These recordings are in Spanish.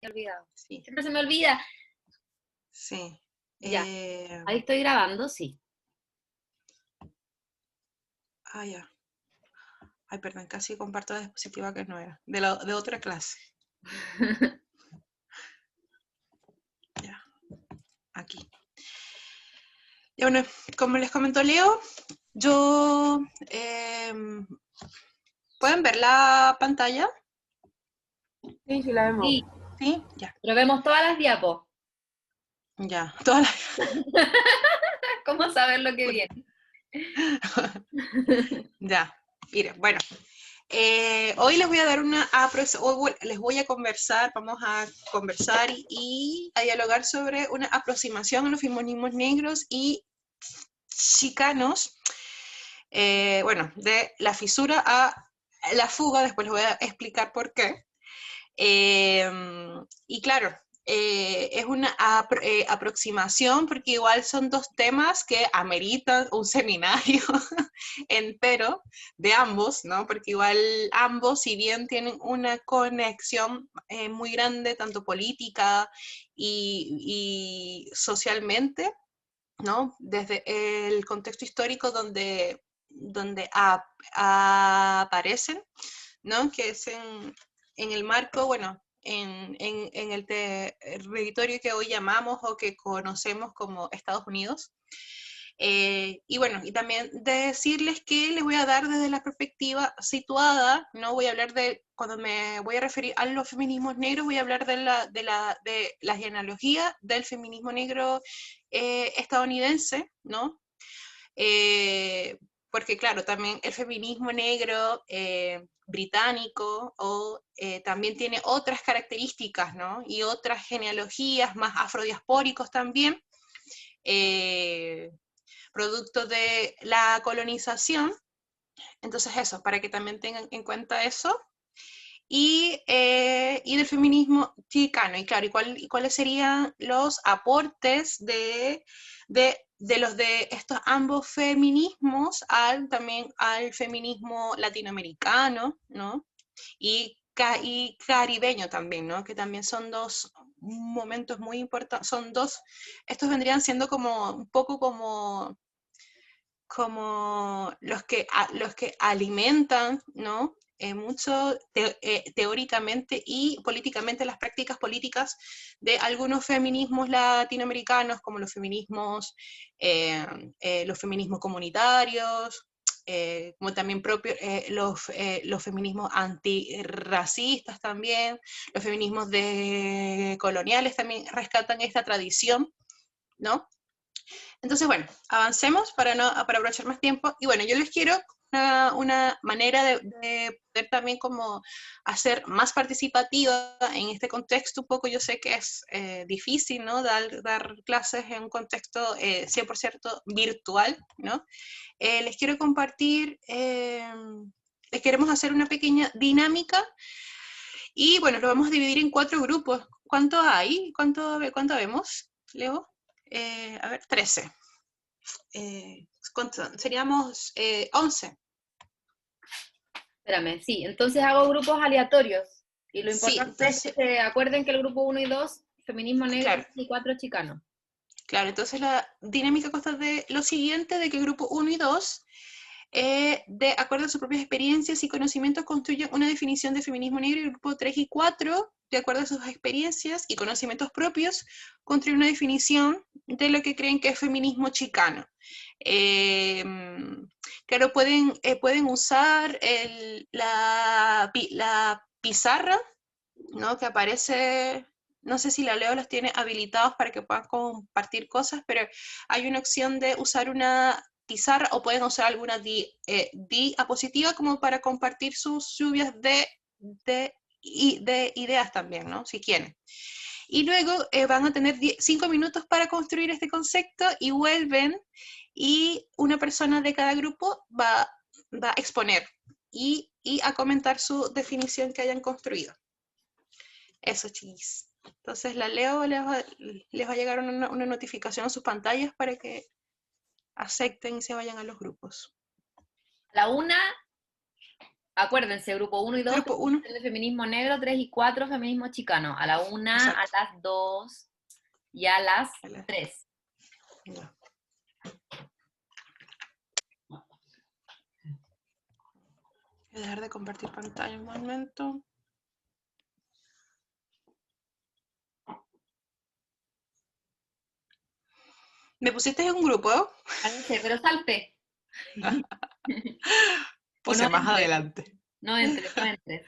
olvidado. Sí. Siempre se me olvida. Sí. Ya, ahí estoy grabando, sí. Ya. Ay, perdón, casi comparto la diapositiva que no era. De otra clase. Ya, aquí. Y bueno, como les comentó Leo, yo... ¿pueden ver la pantalla? Sí, sí la vemos. Sí, Sí, ya. pero vemos todas las diapos. Ya, todas las... ¿Cómo saber lo que viene? Ya, miren, bueno. Hoy les voy a dar hoy les voy a conversar, vamos a conversar y a dialogar sobre una aproximación a los feminismos negros y chicanos, bueno, de la fisura a la fuga, después les voy a explicar por qué. Y claro, es una aproximación porque igual son dos temas que ameritan un seminario entero de ambos, ¿no? Porque igual ambos, si bien tienen una conexión muy grande, tanto política y socialmente, ¿no? Desde el contexto histórico donde aparecen, ¿no? Que es en el marco, bueno, en el territorio que hoy llamamos o que conocemos como Estados Unidos. Y bueno, y también decirles que les voy a dar desde la perspectiva situada, no voy a hablar cuando me voy a referir a los feminismos negros, voy a hablar de la genealogía del feminismo negro estadounidense, ¿no? Porque claro, también el feminismo negro británico también tiene otras características, ¿no? Y otras genealogías más afrodiaspóricos también, producto de la colonización. Entonces eso, para que también tengan en cuenta eso. Y del feminismo chicano. Y claro, ¿y cuáles serían los aportes de estos ambos feminismos también al feminismo latinoamericano, ¿no? Y caribeño también, ¿no? Que también son dos momentos muy importantes, estos vendrían siendo como un poco como los que alimentan, ¿no? Mucho teóricamente y políticamente las prácticas políticas de algunos feminismos latinoamericanos, como los feminismos comunitarios, como también los feminismos antirracistas también, los feminismos coloniales también rescatan esta tradición, ¿no? Entonces, bueno, avancemos para aprovechar más tiempo. Y bueno, yo les quiero una manera de poder también como hacer más participativa en este contexto. Un poco yo sé que es difícil, ¿no? Dar clases en un contexto 100% virtual, ¿no? Les quiero compartir, les queremos hacer una pequeña dinámica y bueno, lo vamos a dividir en 4 grupos. ¿Cuánto hay? ¿Cuánto vemos, Leo? A ver, 13. Seríamos 11. Espérame, sí, entonces hago grupos aleatorios. Y lo Sí, importante es que entonces, se acuerden que el grupo 1 y 2, feminismo negro claro, y 4 chicanos. claro, entonces la dinámica consta de lo siguiente, de que el grupo 1 y 2, de acuerdo a sus propias experiencias y conocimientos, construyen una definición de feminismo negro, y el grupo 3 y 4, de acuerdo a sus experiencias y conocimientos propios, construyen una definición de lo que creen que es feminismo chicano. Eh, claro, pueden usar la pizarra, ¿no? Que aparece, no sé si la Leo los tiene habilitados para que puedan compartir cosas, pero hay una opción de usar una pizarra o pueden usar alguna diapositiva como para compartir sus lluvias de ideas también, ¿no? Si quieren. Y luego van a tener 5 minutos para construir este concepto y vuelven y una persona de cada grupo va a exponer y a comentar su definición que hayan construido. Eso, chiquis. Entonces la Leo les va a llegar una notificación a sus pantallas para que acepten y se vayan a los grupos. A la 1, Acuérdense, grupo 1 y 2, Grupo 1. de feminismo negro, 3 y 4, feminismo chicano. A la 1, Exacto. a las 2 y a las A las- 3. Ya. Voy a dejar de compartir pantalla un momento. ¿Me pusiste en un grupo? Pero salte. Puse no más entres. adelante. No entres, no entres.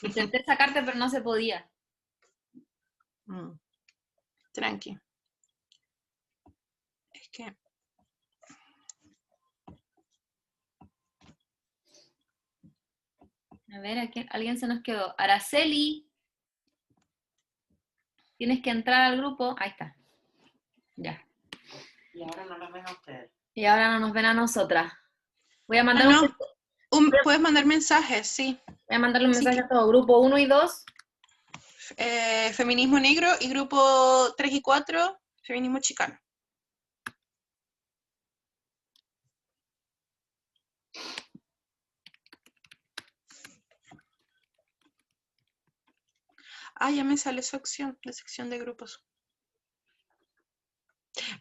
Intenté sacarte, pero no se podía. Tranqui. Es que... A ver, aquí alguien se nos quedó. Araceli. Tienes que entrar al grupo. Ahí está. Ya. Y ahora no los ven a ustedes. Y ahora no nos ven a nosotras. Voy a mandar puedes mandar mensajes, sí. Voy a mandarle un Sí, mensaje a todo. Grupo 1 y 2. Feminismo negro y grupo 3 y 4, feminismo chicano. Ah, ya me sale su opción, la sección de grupos.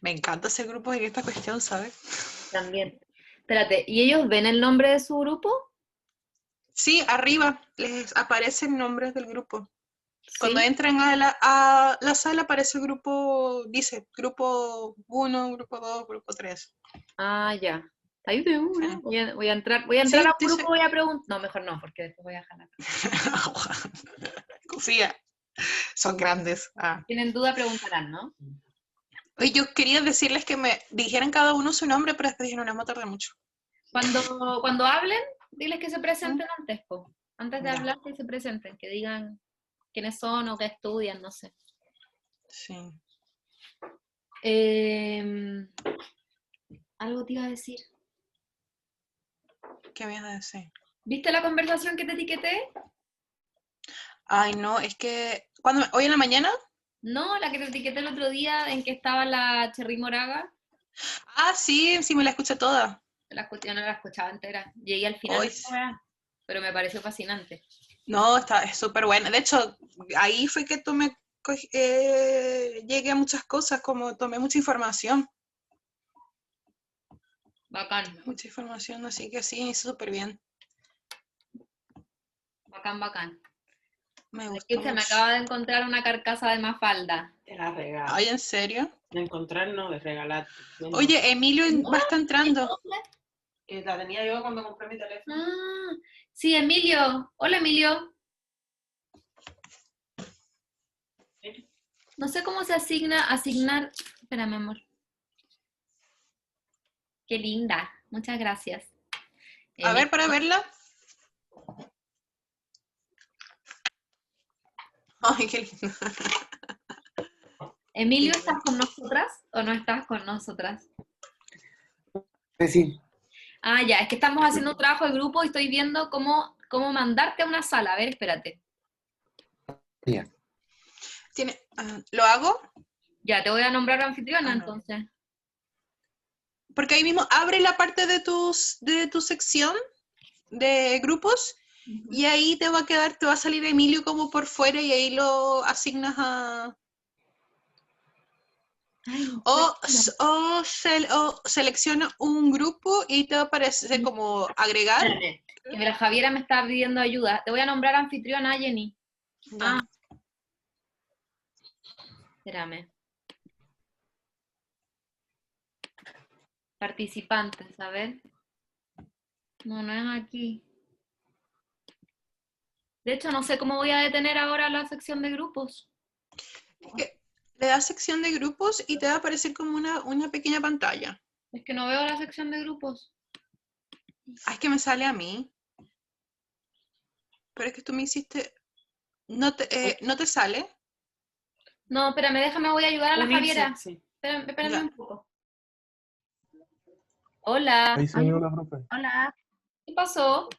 Me encanta ese grupo en esta cuestión, ¿sabes? También. Espérate, ¿y ellos ven el nombre de su grupo? Sí, arriba les aparecen nombres del grupo. Sí. Cuando entran a la sala aparece el grupo, dice grupo 1, grupo 2, grupo 3. Ah, ya. Ahí de una. Sí. Voy a entrar Sí, a un dice... grupo, voy a preguntar. No, mejor no, porque después voy a jalar. Confía, son grandes. Tienen duda, preguntarán, ¿no? Oye, yo quería decirles que me dijeran cada uno su nombre, pero después dijeron, no, me tardé mucho. Cuando hablen, diles que se presenten antes, po. Antes de Ya. hablar, que se presenten, que digan quiénes son o qué estudian, no sé. Sí. Algo te iba a decir. ¿Qué me ibas a decir? ¿Viste la conversación que te etiqueté? Ay, no, es que... ¿Hoy en la mañana? No, la que te etiqueté el otro día en que estaba la Cherry Moraga. Ah, sí, sí me la escuché toda. Yo no la escuchaba entera. Llegué al final Hoy. de esta weá, pero me pareció fascinante. No, es súper buena. De hecho, ahí fue que llegué a muchas cosas, como tomé mucha información. Bacán. Mucha información, así que sí, súper bien. Bacán, bacán. Me gustó Aquí se me mucho. acaba de encontrar una carcasa de Mafalda. Te la regalo. Ay, ¿en serio? De encontrar, no, de regalar. Oye, Emilio va a estar entrando. Que la tenía yo cuando compré mi teléfono. Ah, sí, Emilio. Hola, Emilio. No sé cómo se asignar. Espérame, amor. Qué linda. Muchas gracias. A ver, para verla. Ay, qué lindo. Emilio, ¿estás con nosotras o no estás con nosotras? Sí. Ah, ya, es que estamos haciendo un trabajo de grupo y estoy viendo cómo mandarte a una sala. A ver, espérate. Ya. ¿Lo hago? Ya, te voy a nombrar anfitriona, no. entonces. Porque ahí mismo abre la parte de tu sección de grupos y ahí te va a salir Emilio como por fuera y ahí lo asignas a... Ay, no O selecciona un grupo y te va a aparecer como agregar. Espérate, que la Javiera me está pidiendo ayuda. Te voy a nombrar anfitriona, Jenny. Ya. Espérame. Participantes, a ver. No, no es aquí. De hecho, no sé cómo voy a detener ahora la sección de grupos. Es que le das sección de grupos y te va a aparecer como una pequeña pantalla. Es que no veo la sección de grupos. Ah, es que me sale a mí. Pero es que tú me hiciste... ¿No te sale? No, espérame, déjame, voy a ayudar a la Javiera. Sí. Espérame Ya. un poco. Hola. Ahí se unió la profe. Hola, ¿Qué pasó?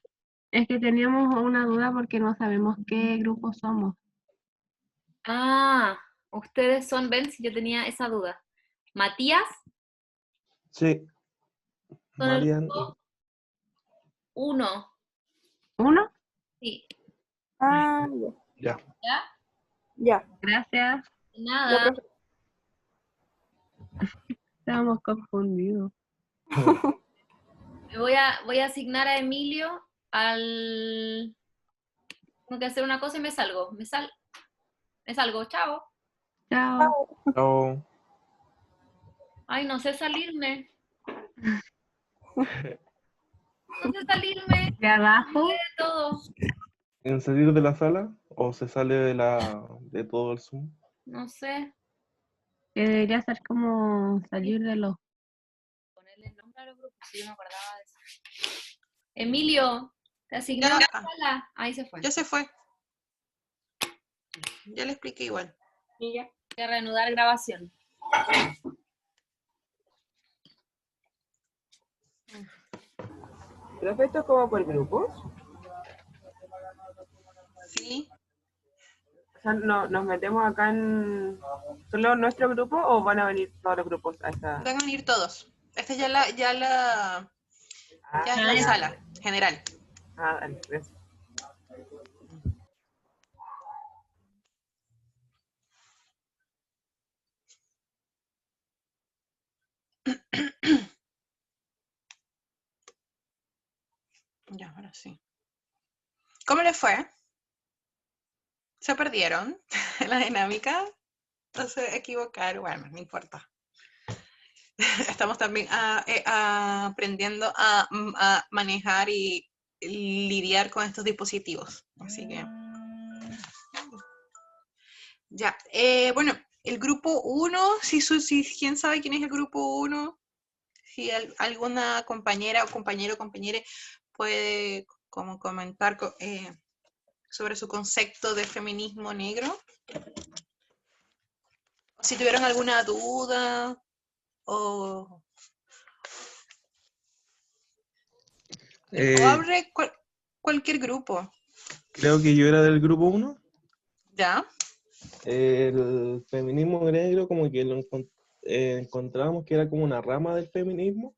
es que teníamos una duda porque no sabemos qué grupo somos. Ah, ustedes son, ven, si yo tenía esa duda. Matías, Sí. son el Marian. grupo 1. ¿Uno? Sí. Ah, Ya. ¿Ya? ya. Gracias. De Ya, nada. profe. Estábamos confundidos. Voy a asignar a Emilio al... Tengo que hacer una cosa y me salgo. Me salgo. Chao. Chao. Chao. Ay, no sé salirme. No sé salirme De abajo. de todo. ¿En salir de la sala o se sale de todo el Zoom? No sé. Que debería ser como salir de los... Ponerle el nombre a los grupos, si yo me acordaba de eso. Emilio, te asigné Ya, una sala. Ahí se fue. ya se fue. Ya le expliqué igual. Y ya. Voy a reanudar grabación. ¿Profe, esto es como por grupos? Sí. O sea, ¿nos metemos acá en solo nuestro grupo o van a venir todos los grupos a esta? Van a venir todos. Esta ya ya es la Ah, sala general. Ah, dale, gracias. Ya, ahora sí. ¿Cómo les fue? ¿Se perdieron en la dinámica? ¿No se equivocaron? Bueno, no importa. Estamos también aprendiendo a manejar y lidiar con estos dispositivos. Así que, ya. Bueno, el grupo 1, ¿quién sabe quién es el grupo 1? Si alguna compañera o compañere puede como comentar sobre su concepto de feminismo negro. O si tuvieron alguna duda o Eh, abre cualquier grupo. Creo que yo era del grupo 1. ¿Ya? El feminismo negro como que encontrábamos que era como una rama del feminismo.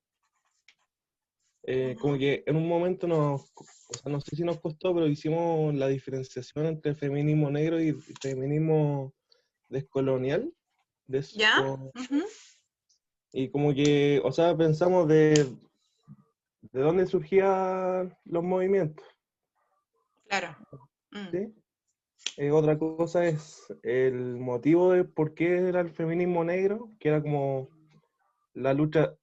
Como que en un momento o sea, no sé si nos costó, pero hicimos la diferenciación entre el feminismo negro y el feminismo descolonial. ¿Ya? Ujú. Y como que, o sea, pensamos de dónde surgían los movimientos, Claro. Mm. ¿sí? Otra cosa es el motivo de por qué era el feminismo negro, que era como la lucha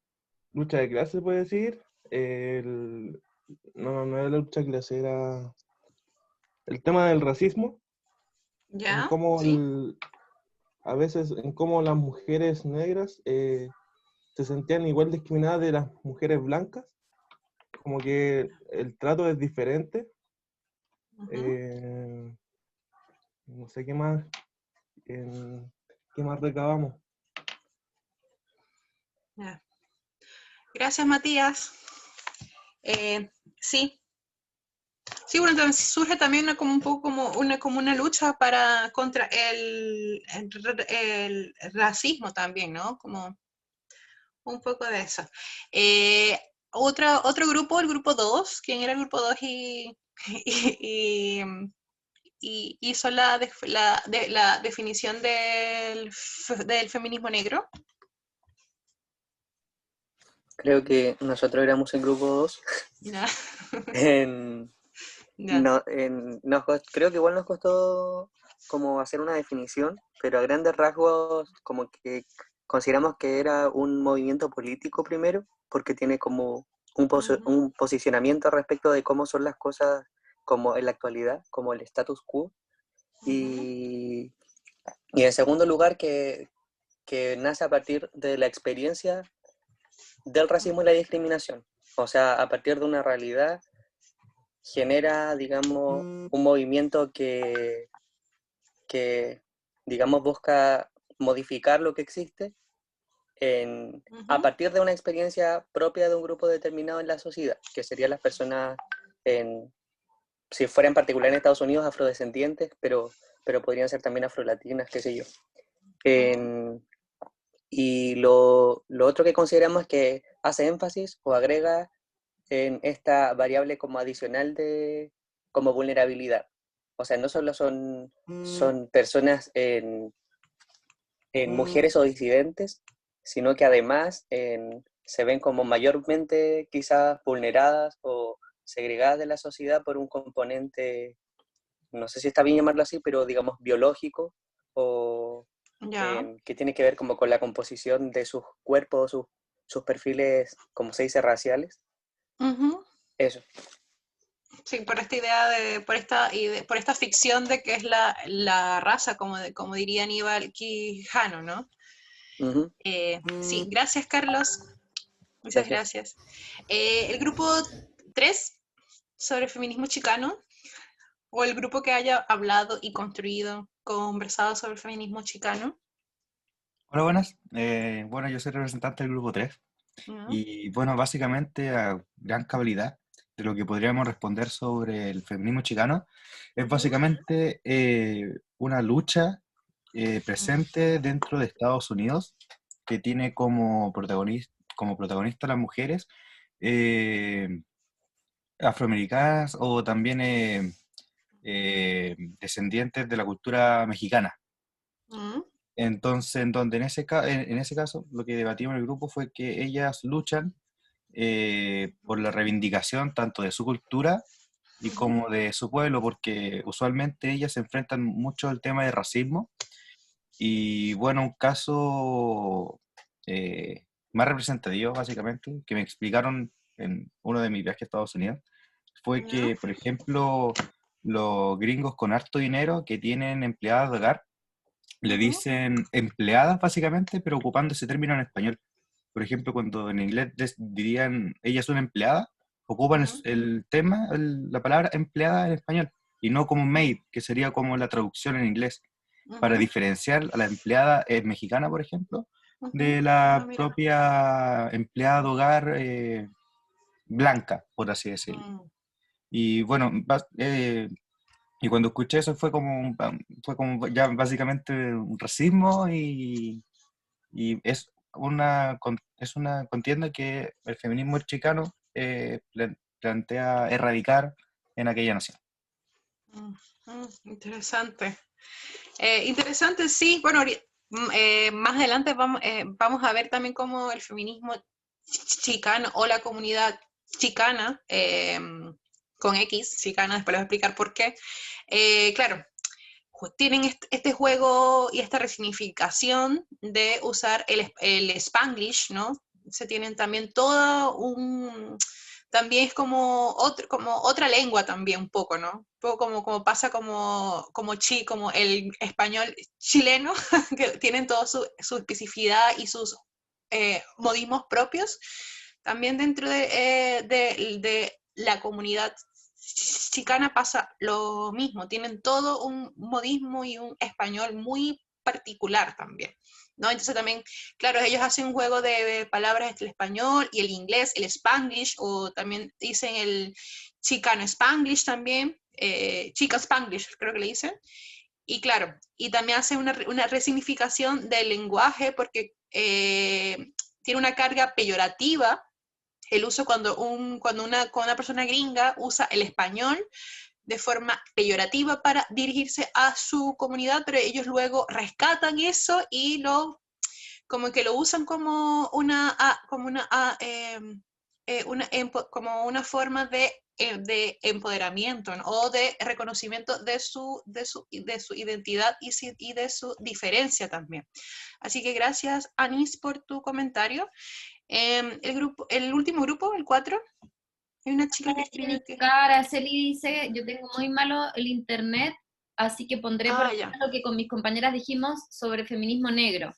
de clase, se puede decir. No era la lucha de clase, era el tema del racismo, en ¿Ya? cómo Sí. a veces en cómo las mujeres negras se sentían igual discriminadas de las mujeres blancas, como que el trato es diferente. Ujú. No sé qué más recabamos. Ya. Gracias, Matías. Sí. Sí, bueno, entonces surge también como un poco como una lucha contra el racismo también, ¿no? Como un poco de eso. Otro grupo, el grupo 2, ¿quién era el grupo 2 y, y hizo la definición del feminismo negro? Creo que nosotros éramos el grupo 2. Ya. Ya. Creo que igual nos costó como hacer una definición, pero a grandes rasgos como que consideramos que era un movimiento político primero, porque tiene como un posicionamiento respecto de cómo son las cosas como en la actualidad, como el status quo. Y en segundo lugar que nace a partir de la experiencia del racismo y la discriminación. O sea, a partir de una realidad genera, digamos, un movimiento que digamos, busca modificar lo que existe a partir de una experiencia propia de un grupo determinado en la sociedad, que serían las personas, si fuera en particular en Estados Unidos, afrodescendientes, pero podrían ser también afrolatinas, qué sé yo. Y lo otro que consideramos es que hace énfasis o agrega en esta variable como adicional de como vulnerabilidad. O sea, no solo son personas en mujeres o disidentes, sino que además se ven como mayormente quizás vulneradas o segregadas de la sociedad por un componente, no sé si está bien llamarlo así, pero digamos biológico, o Ya. que tiene que ver como con la composición de sus cuerpos, sus perfiles, como se dice, raciales. Ujú. Eso. Sí, por esta idea por esta ficción de que es la raza, como diría Aníbal Quijano, ¿no? Ujú. Sí, gracias, Carlos. Muchas Gracias. gracias. El grupo 3 sobre feminismo chicano, o el grupo que haya hablado y construido, conversado sobre el feminismo chicano. Hola, buenas. Bueno, yo soy representante del grupo 3 ¿No? y bueno, básicamente a gran cabalidad de lo que podríamos responder sobre el feminismo chicano es básicamente una lucha presente dentro de Estados Unidos que tiene como protagonista las mujeres eh, afroamericanas o también descendientes de la cultura mexicana. ¿Mm? Entonces, en ese caso, lo que debatimos en el grupo fue que ellas luchan por la reivindicación tanto de su cultura y como de su pueblo, porque usualmente ellas se enfrentan mucho al tema de racismo. Y bueno, un caso más representativo, básicamente, que me explicaron en uno de mis viajes a Estados Unidos, fue ¿No? que, por ejemplo, los gringos con harto dinero que tienen empleadas de hogar, le dicen empleadas básicamente, pero ocupando ese término en español. Por ejemplo, cuando en inglés dirían ella es una empleada, ocupan el tema, la palabra empleada en español, y no como maid, que sería como la traducción en inglés, para diferenciar a la empleada mexicana, por ejemplo, de la Mira. propia empleada de hogar blanca, por así decirlo. Y bueno, y cuando escuché eso fue como ya básicamente un racismo y es una contienda que el feminismo chicano plantea erradicar en aquella nación. Interesante. Interesante, sí. Bueno, más adelante vamos a ver también cómo el feminismo chicano o la comunidad chicana, con X, chicana, después les voy a explicar por qué. Claro, tienen este juego y esta resignificación de usar el Spanglish, ¿no? Se tienen también también es como otra lengua también un poco, ¿no? Un poco como pasa como el español chileno, que tienen toda su especificidad y sus modismos propios. También dentro de la comunidad chicana pasa lo mismo, tienen todo un modismo y un español muy particular también, ¿no? Entonces también, claro, ellos hacen un juego de palabras entre el español y el inglés, el Spanglish, o también dicen el chicano Spanglish también, chica Spanglish creo que le dicen, y claro, y también hacen una resignificación del lenguaje porque tiene una carga peyorativa el uso cuando una persona gringa usa el español de forma peyorativa para dirigirse a su comunidad, pero ellos luego rescatan eso y como que lo usan como como una forma de empoderamiento, ¿no? O de reconocimiento de su identidad y de su diferencia también. Así que gracias, Anis, por tu comentario. El último grupo, el 4, hay una chica que escribe que... Araceli dice, yo tengo muy malo el internet, así que pondré por ya. lo que con mis compañeras dijimos sobre feminismo negro.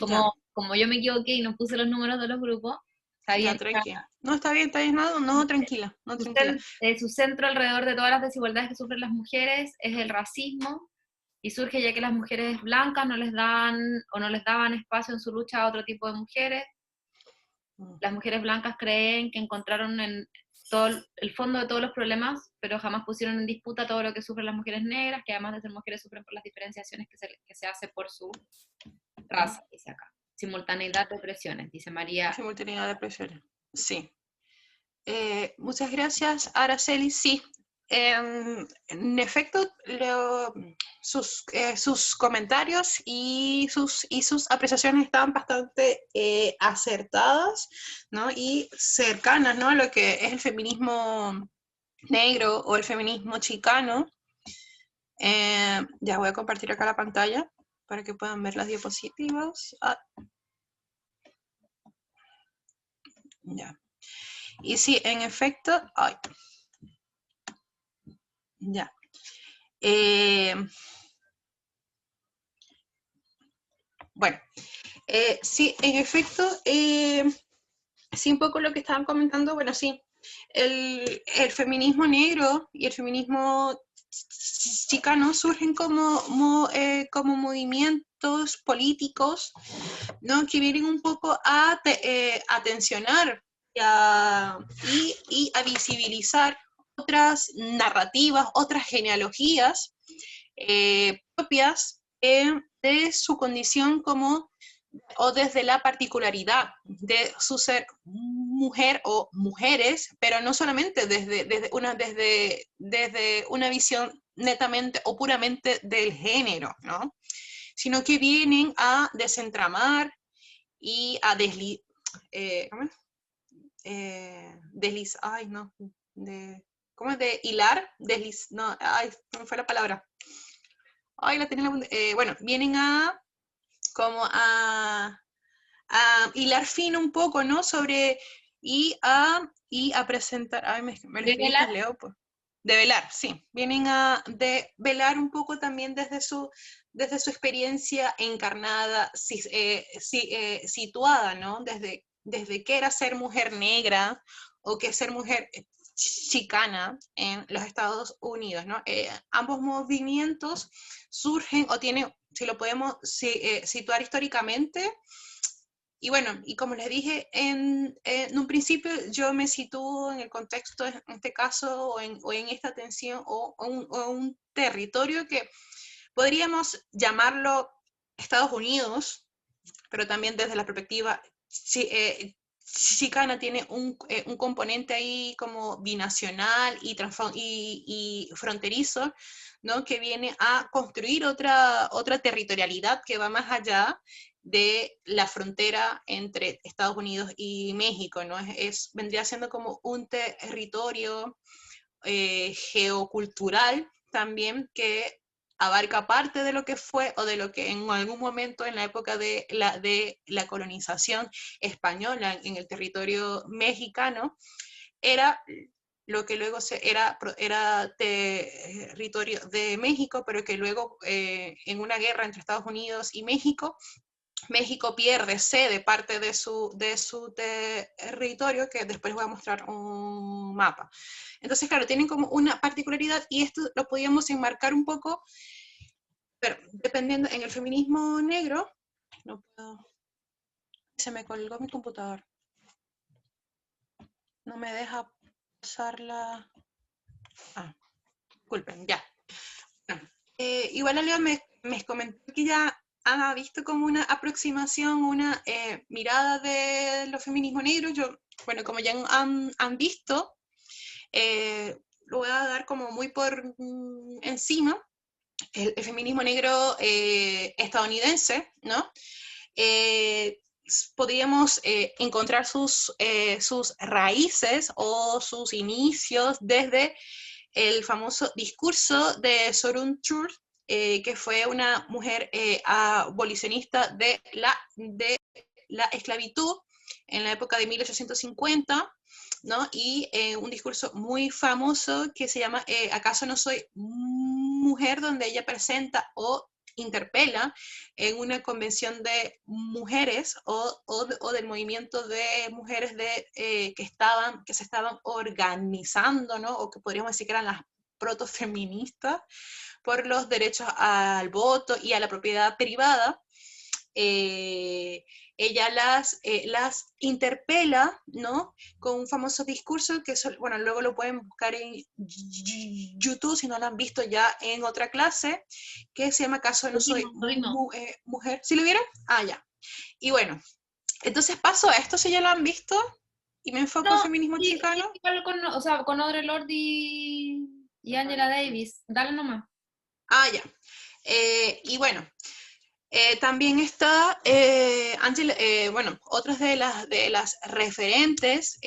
Ya. Como yo me equivoqué y no puse los números de los grupos, está bien. Ya, tranquila. No, está bien, no, tranquila, no, tranquila. Su centro alrededor de todas las desigualdades que sufren las mujeres es el racismo, y surge ya que las mujeres blancas no les daban espacio en su lucha a otro tipo de mujeres. Las mujeres blancas creen que encontraron en todo el fondo de todos los problemas, pero jamás pusieron en disputa todo lo que sufren las mujeres negras, que además de ser mujeres sufren por las diferenciaciones que se hace por su raza, dice acá. Simultaneidad de opresiones, dice María. Simultaneidad de opresiones, sí. Muchas gracias, Araceli. Sí, en efecto, sus comentarios y sus apreciaciones estaban bastante acertadas, ¿no? Y cercanas, ¿no? A lo que es el feminismo negro o el feminismo chicano. Ya voy a compartir acá la pantalla para que puedan ver las diapositivas. Ya. Y sí, en efecto, ya. Bueno, sí, en efecto, sí, un poco lo que estaban comentando, bueno, sí, el feminismo negro y el feminismo chicano surgen como movimientos políticos, ¿no? Que vienen un poco a tensionar y a visibilizar otras narrativas, otras genealogías propias de su condición o desde la particularidad de su ser mujer o mujeres, pero no solamente desde una visión netamente o puramente del género, ¿no? Sino que vienen a desentramar y a ¿cómo es? De hilar, no, ay, no me fue la palabra. Ay, la tenía bueno, vienen a hilar fino un poco, ¿no? Sobre, y a presentar, ay, me lo escribiste, Leo, pues. De velar, sí. Vienen a velar un poco también desde su experiencia encarnada, situada, ¿no? Desde qué era ser mujer negra o qué es ser mujer chicana en los Estados Unidos, ¿no? Ambos movimientos surgen o tienen, si lo podemos situar históricamente, y bueno, y como les dije en un principio, yo me sitúo en el contexto, en este caso, o en esta tensión, o un territorio que podríamos llamarlo Estados Unidos, pero también desde la perspectiva chicana tiene un componente ahí como binacional y fronterizo, ¿no? Que viene a construir otra territorialidad que va más allá de la frontera entre Estados Unidos y México, ¿no? Vendría siendo como un territorio geocultural también que abarca parte de lo que fue o de lo que en algún momento en la época de la colonización española en el territorio mexicano era lo que luego era territorio de México, pero que luego en una guerra entre Estados Unidos y México pierde sede parte de su territorio, que después voy a mostrar un mapa. Entonces, claro, tienen como una particularidad y esto lo podíamos enmarcar un poco, pero dependiendo en el feminismo negro, no puedo, se me colgó mi computador. No me deja pasar la... disculpen, ya. Bueno, igual Leo me comentó que ya ha visto como una aproximación, una mirada de los feminismos negros. Yo, bueno, como ya han visto, lo voy a dar como muy por encima. El feminismo negro estadounidense, ¿no? Podríamos encontrar sus raíces o sus inicios desde el famoso discurso de Sorun Chur, que fue una mujer abolicionista de la esclavitud en la época de 1850, ¿no? Y un discurso muy famoso que se llama ¿Acaso no soy mujer?, donde ella presenta o interpela en una convención de mujeres o del movimiento de mujeres que se estaban organizando, ¿no? O que podríamos decir que eran las protofeministas por los derechos al voto y a la propiedad privada. Ella las interpela, ¿no? Con un famoso discurso que, bueno, luego lo pueden buscar en YouTube si no lo han visto ya en otra clase, que se llama ¿Acaso no soy mujer? ¿Sí lo vieron? Ah, ya. Y bueno, entonces paso a esto si ya lo han visto y me enfoco en feminismo chicano. Igual con Audre Lorde y Y Angela Davis, dale nomás. Ah, ya. Y bueno, también está Angela, bueno, otras de las referentes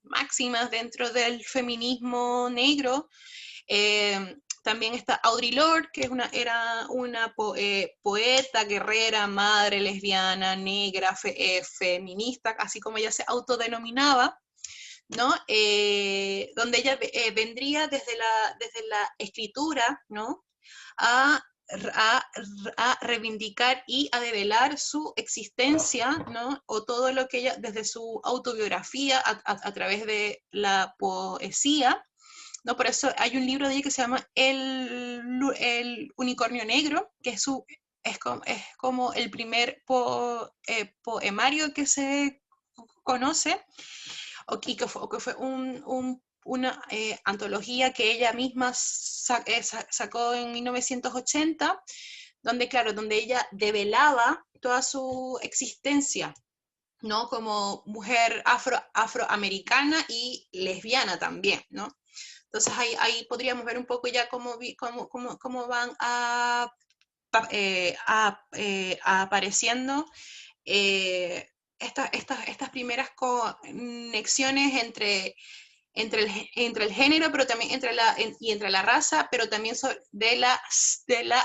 máximas dentro del feminismo negro. También está Audre Lorde, que era una poeta, guerrera, madre, lesbiana, negra, feminista, así como ella se autodenominaba, ¿no? Donde ella vendría desde la escritura, ¿no? A, a reivindicar y a develar su existencia, ¿no? O todo lo que ella, desde su autobiografía, a través de la poesía, ¿no? Por eso hay un libro de ella que se llama El Unicornio Negro, que es como el primer poemario que se conoce, o que fue una antología que ella misma sacó en 1980, donde, claro, donde ella develaba toda su existencia, ¿no? Como mujer afroamericana y lesbiana también, ¿no? Entonces ahí podríamos ver un poco ya cómo van apareciendo estas primeras conexiones entre el género, pero también entre la raza, pero también de la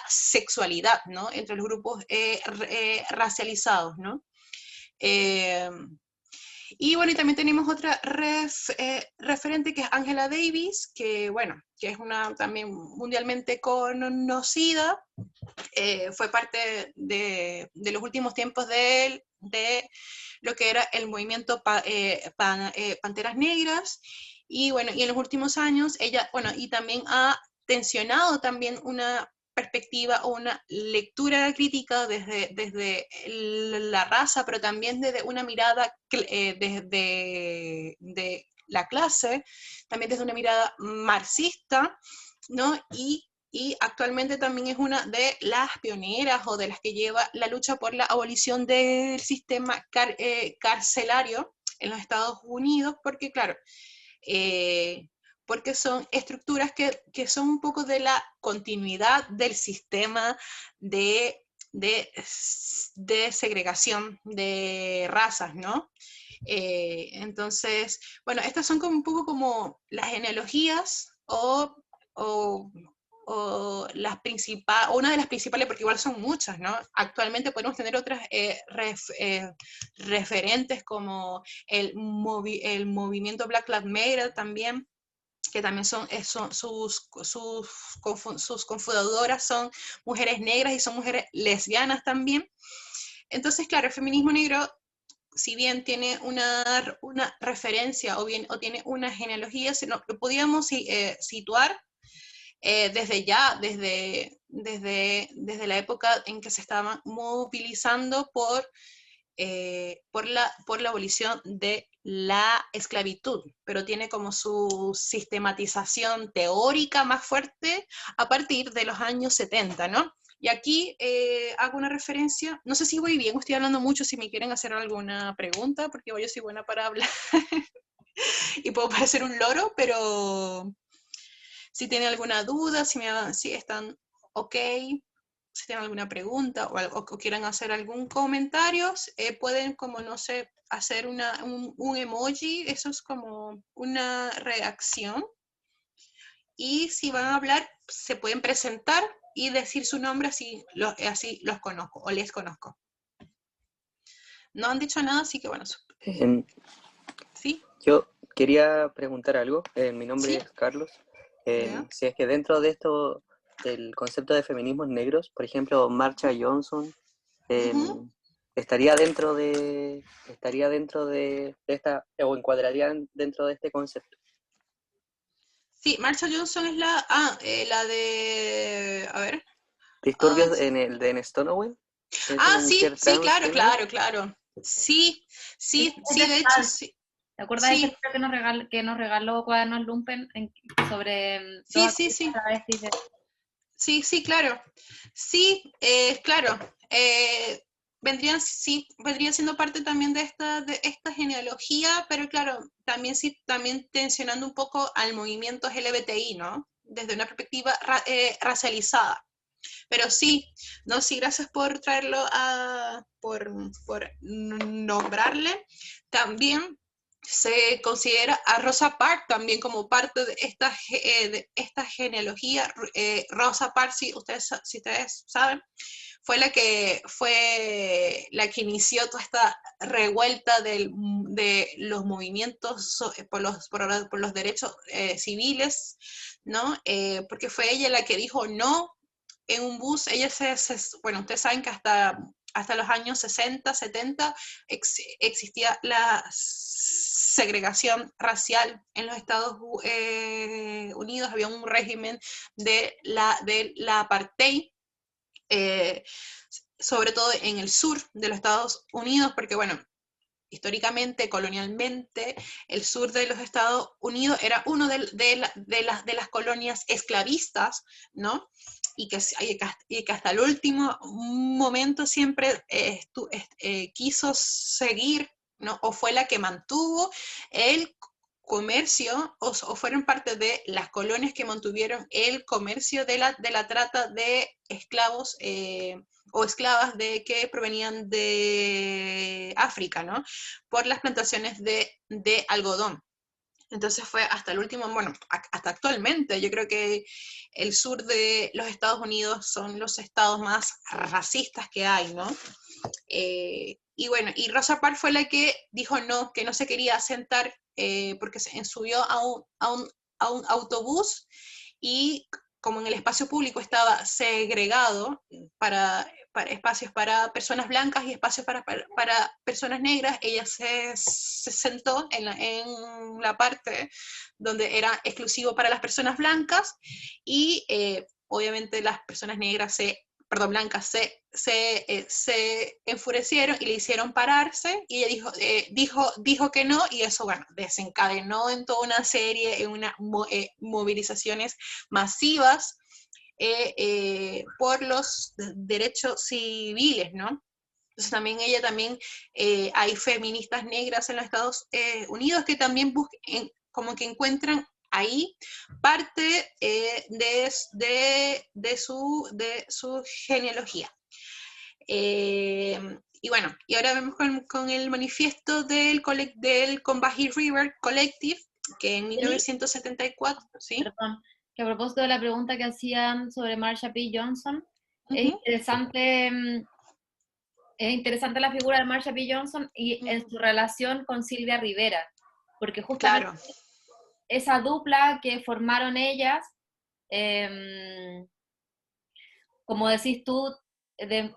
sexualidad, ¿no? Entre los grupos racializados, ¿no? Y bueno, y también tenemos otra referente que es Angela Davis, que bueno, que es una también mundialmente conocida, fue parte de los últimos tiempos de lo que era el movimiento Panteras Negras, y bueno, y en los últimos años ella, bueno, y también ha tensionado también una perspectiva o una lectura crítica desde la raza, pero también desde una mirada de la clase, también desde una mirada marxista, ¿no? Y actualmente también es una de las pioneras o de las que lleva la lucha por la abolición del sistema carcelario en los Estados Unidos, porque claro, porque son estructuras que son un poco de la continuidad del sistema de segregación de razas, ¿no? Entonces, bueno, estas son como un poco como las genealogías o las principales, una de las principales, porque igual son muchas, ¿no? Actualmente podemos tener otras referentes como el movimiento Black Lives Matter también, que también sus confundadoras son mujeres negras y son mujeres lesbianas también. Entonces, claro, el feminismo negro, si bien tiene una referencia o tiene una genealogía, lo podíamos situar desde la época en que se estaban movilizando por la abolición de la esclavitud, pero tiene como su sistematización teórica más fuerte a partir de los años 70, ¿no? Y aquí hago una referencia, no sé si voy bien, estoy hablando mucho, si me quieren hacer alguna pregunta, porque yo soy buena para hablar y puedo parecer un loro, pero si tienen alguna duda, si están ok, si tienen alguna pregunta o quieran hacer algún comentario, pueden, como no sé, hacer un emoji, eso es como una reacción. Y si van a hablar, se pueden presentar y decir su nombre, así los conozco o les conozco. No han dicho nada, así que bueno. ¿Sí? Yo quería preguntar algo. Mi nombre ¿Sí? es Carlos. ¿Ya? Si es que dentro de esto, el concepto de feminismos negros, por ejemplo, Marsha Johnson, estaría dentro de esta, o encuadrarían dentro de este concepto. Sí, Marsha Johnson es la de, a ver. Disturbios en Stonewall. Sí, claro. Sí, de hecho, sí. ¿Te acuerdas de ese libro que nos regaló Cuadernos Lumpen sobre Sí, claro. Sí, claro. vendrían siendo parte también de esta genealogía, pero claro, también tensionando un poco al movimiento LGBTI, ¿no? Desde una perspectiva racializada. Pero sí, no, sí, gracias por traerlo por nombrarle. También se considera a Rosa Parks también como parte de esta genealogía. Rosa Parks, si ustedes saben, fue la que inició toda esta revuelta de los movimientos por los derechos civiles, ¿no? Porque fue ella la que dijo no en un bus. Ella bueno, ustedes saben que hasta los años 60, 70 existía la segregación racial en los Estados Unidos, había un régimen de la apartheid, sobre todo en el sur de los Estados Unidos, porque bueno, históricamente, colonialmente, el sur de los Estados Unidos era uno de las colonias esclavistas, ¿no? Y que hasta el último momento siempre quiso seguir, ¿no? O fue la que mantuvo el comercio, o fueron parte de las colonias que mantuvieron el comercio de la trata de esclavos o esclavas que provenían de África, ¿no? Por las plantaciones de algodón. Entonces fue hasta el último, bueno, hasta actualmente, yo creo que el sur de los Estados Unidos son los estados más racistas que hay, ¿no? Y bueno, y Rosa Parks fue la que dijo no, que no se quería sentar porque se subió a un autobús y como en el espacio público estaba segregado para espacios para personas blancas y espacios para personas negras, ella se sentó en la parte donde era exclusivo para las personas blancas y obviamente las personas negras blancas se enfurecieron y le hicieron pararse y ella dijo que no, y eso, bueno, desencadenó en toda una serie, en unas movilizaciones masivas por los derechos civiles, ¿no? Entonces también hay feministas negras en los Estados Unidos que también como que encuentran ahí parte de su genealogía. Y bueno, y ahora vemos con el manifiesto del Combahee River Collective, que en 1974, ¿sí? Perdón, que a propósito de la pregunta que hacían sobre Marsha P. Johnson, es interesante la figura de Marsha P. Johnson y en su relación con Silvia Rivera, porque justamente claro, esa dupla que formaron ellas, como decís tú,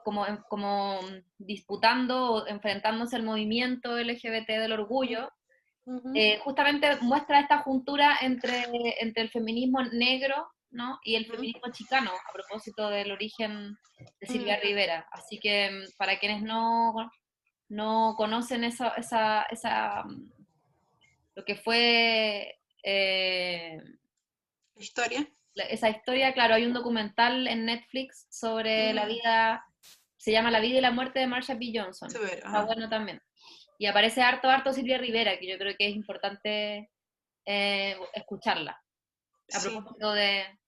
como disputando o enfrentándose al movimiento LGBT del orgullo, justamente muestra esta juntura entre el feminismo negro, ¿no? Y el feminismo chicano, a propósito del origen de Silvia Rivera. Así que para quienes no conocen lo que fue esa historia, claro, hay un documental en Netflix sobre la vida, se llama La vida y la muerte de Marsha P. Johnson. Está bueno también. Y aparece harto Silvia Rivera, que yo creo que es importante escucharla. A propósito de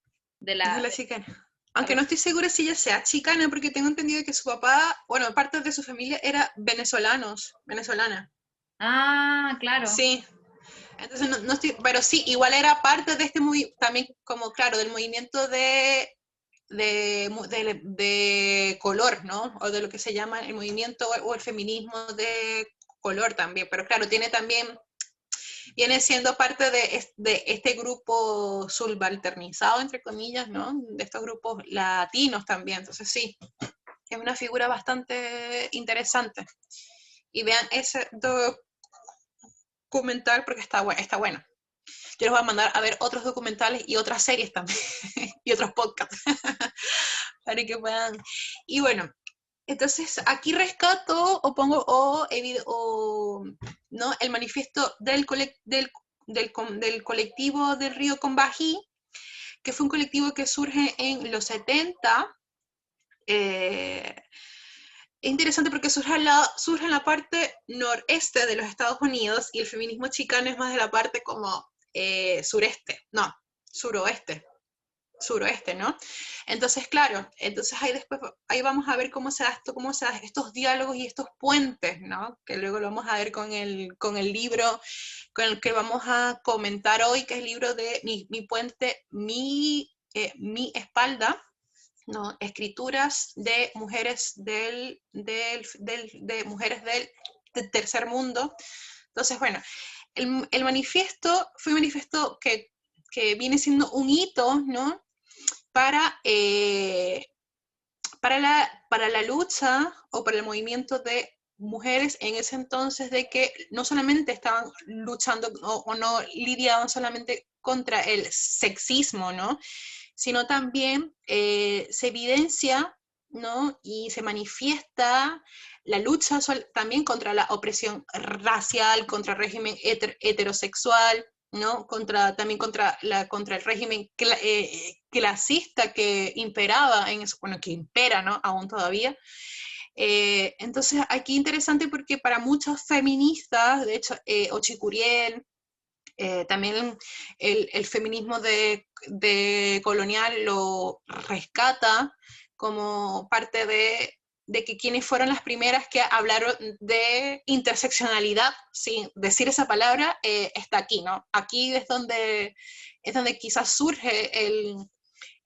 la chicana. Aunque no estoy segura si ella sea chicana, porque tengo entendido que su papá, bueno, parte de su familia era venezolana. Ah, claro. Sí. Entonces no estoy, pero sí, igual era parte de este movimiento, también como, claro, del movimiento de color, ¿no? O de lo que se llama el movimiento o el feminismo de color también, pero claro, viene siendo parte de este grupo subalternizado, entre comillas, ¿no? De estos grupos latinos también, entonces sí, es una figura bastante interesante. Y vean ese documental porque está bueno. Yo les voy a mandar a ver otros documentales y otras series también, y otros podcasts, para que puedan. Y bueno, entonces aquí rescato o pongo ¿no? el manifiesto del colectivo del río Combahee, que fue un colectivo que surge en los 70, es interesante porque surge en la parte noreste de los Estados Unidos y el feminismo chicano es más de la parte como suroeste, ¿no? Entonces, claro, entonces ahí vamos a ver cómo se da esto, cómo se dan estos diálogos y estos puentes, ¿no? Que luego lo vamos a ver con el libro con el que vamos a comentar hoy, que es el libro de Mi puente, mi espalda, ¿no? Escrituras de mujeres de mujeres del tercer mundo. Entonces, bueno, el manifiesto fue un manifiesto que viene siendo un hito, ¿no? Para la lucha o para el movimiento de mujeres en ese entonces, de que no solamente estaban luchando o no lidiaban solamente contra el sexismo, ¿no? Sino también se evidencia, ¿no? Y se manifiesta la lucha también contra la opresión racial, contra el régimen heterosexual, ¿no? También contra el régimen clasista que imperaba, que impera, ¿no? Aún todavía. Entonces, aquí interesante porque para muchos feministas, de hecho, Ochicuriel, también el feminismo de colonial lo rescata como parte de que quienes fueron las primeras que hablaron de interseccionalidad, sin decir esa palabra, está aquí, ¿no? Aquí es donde quizás surge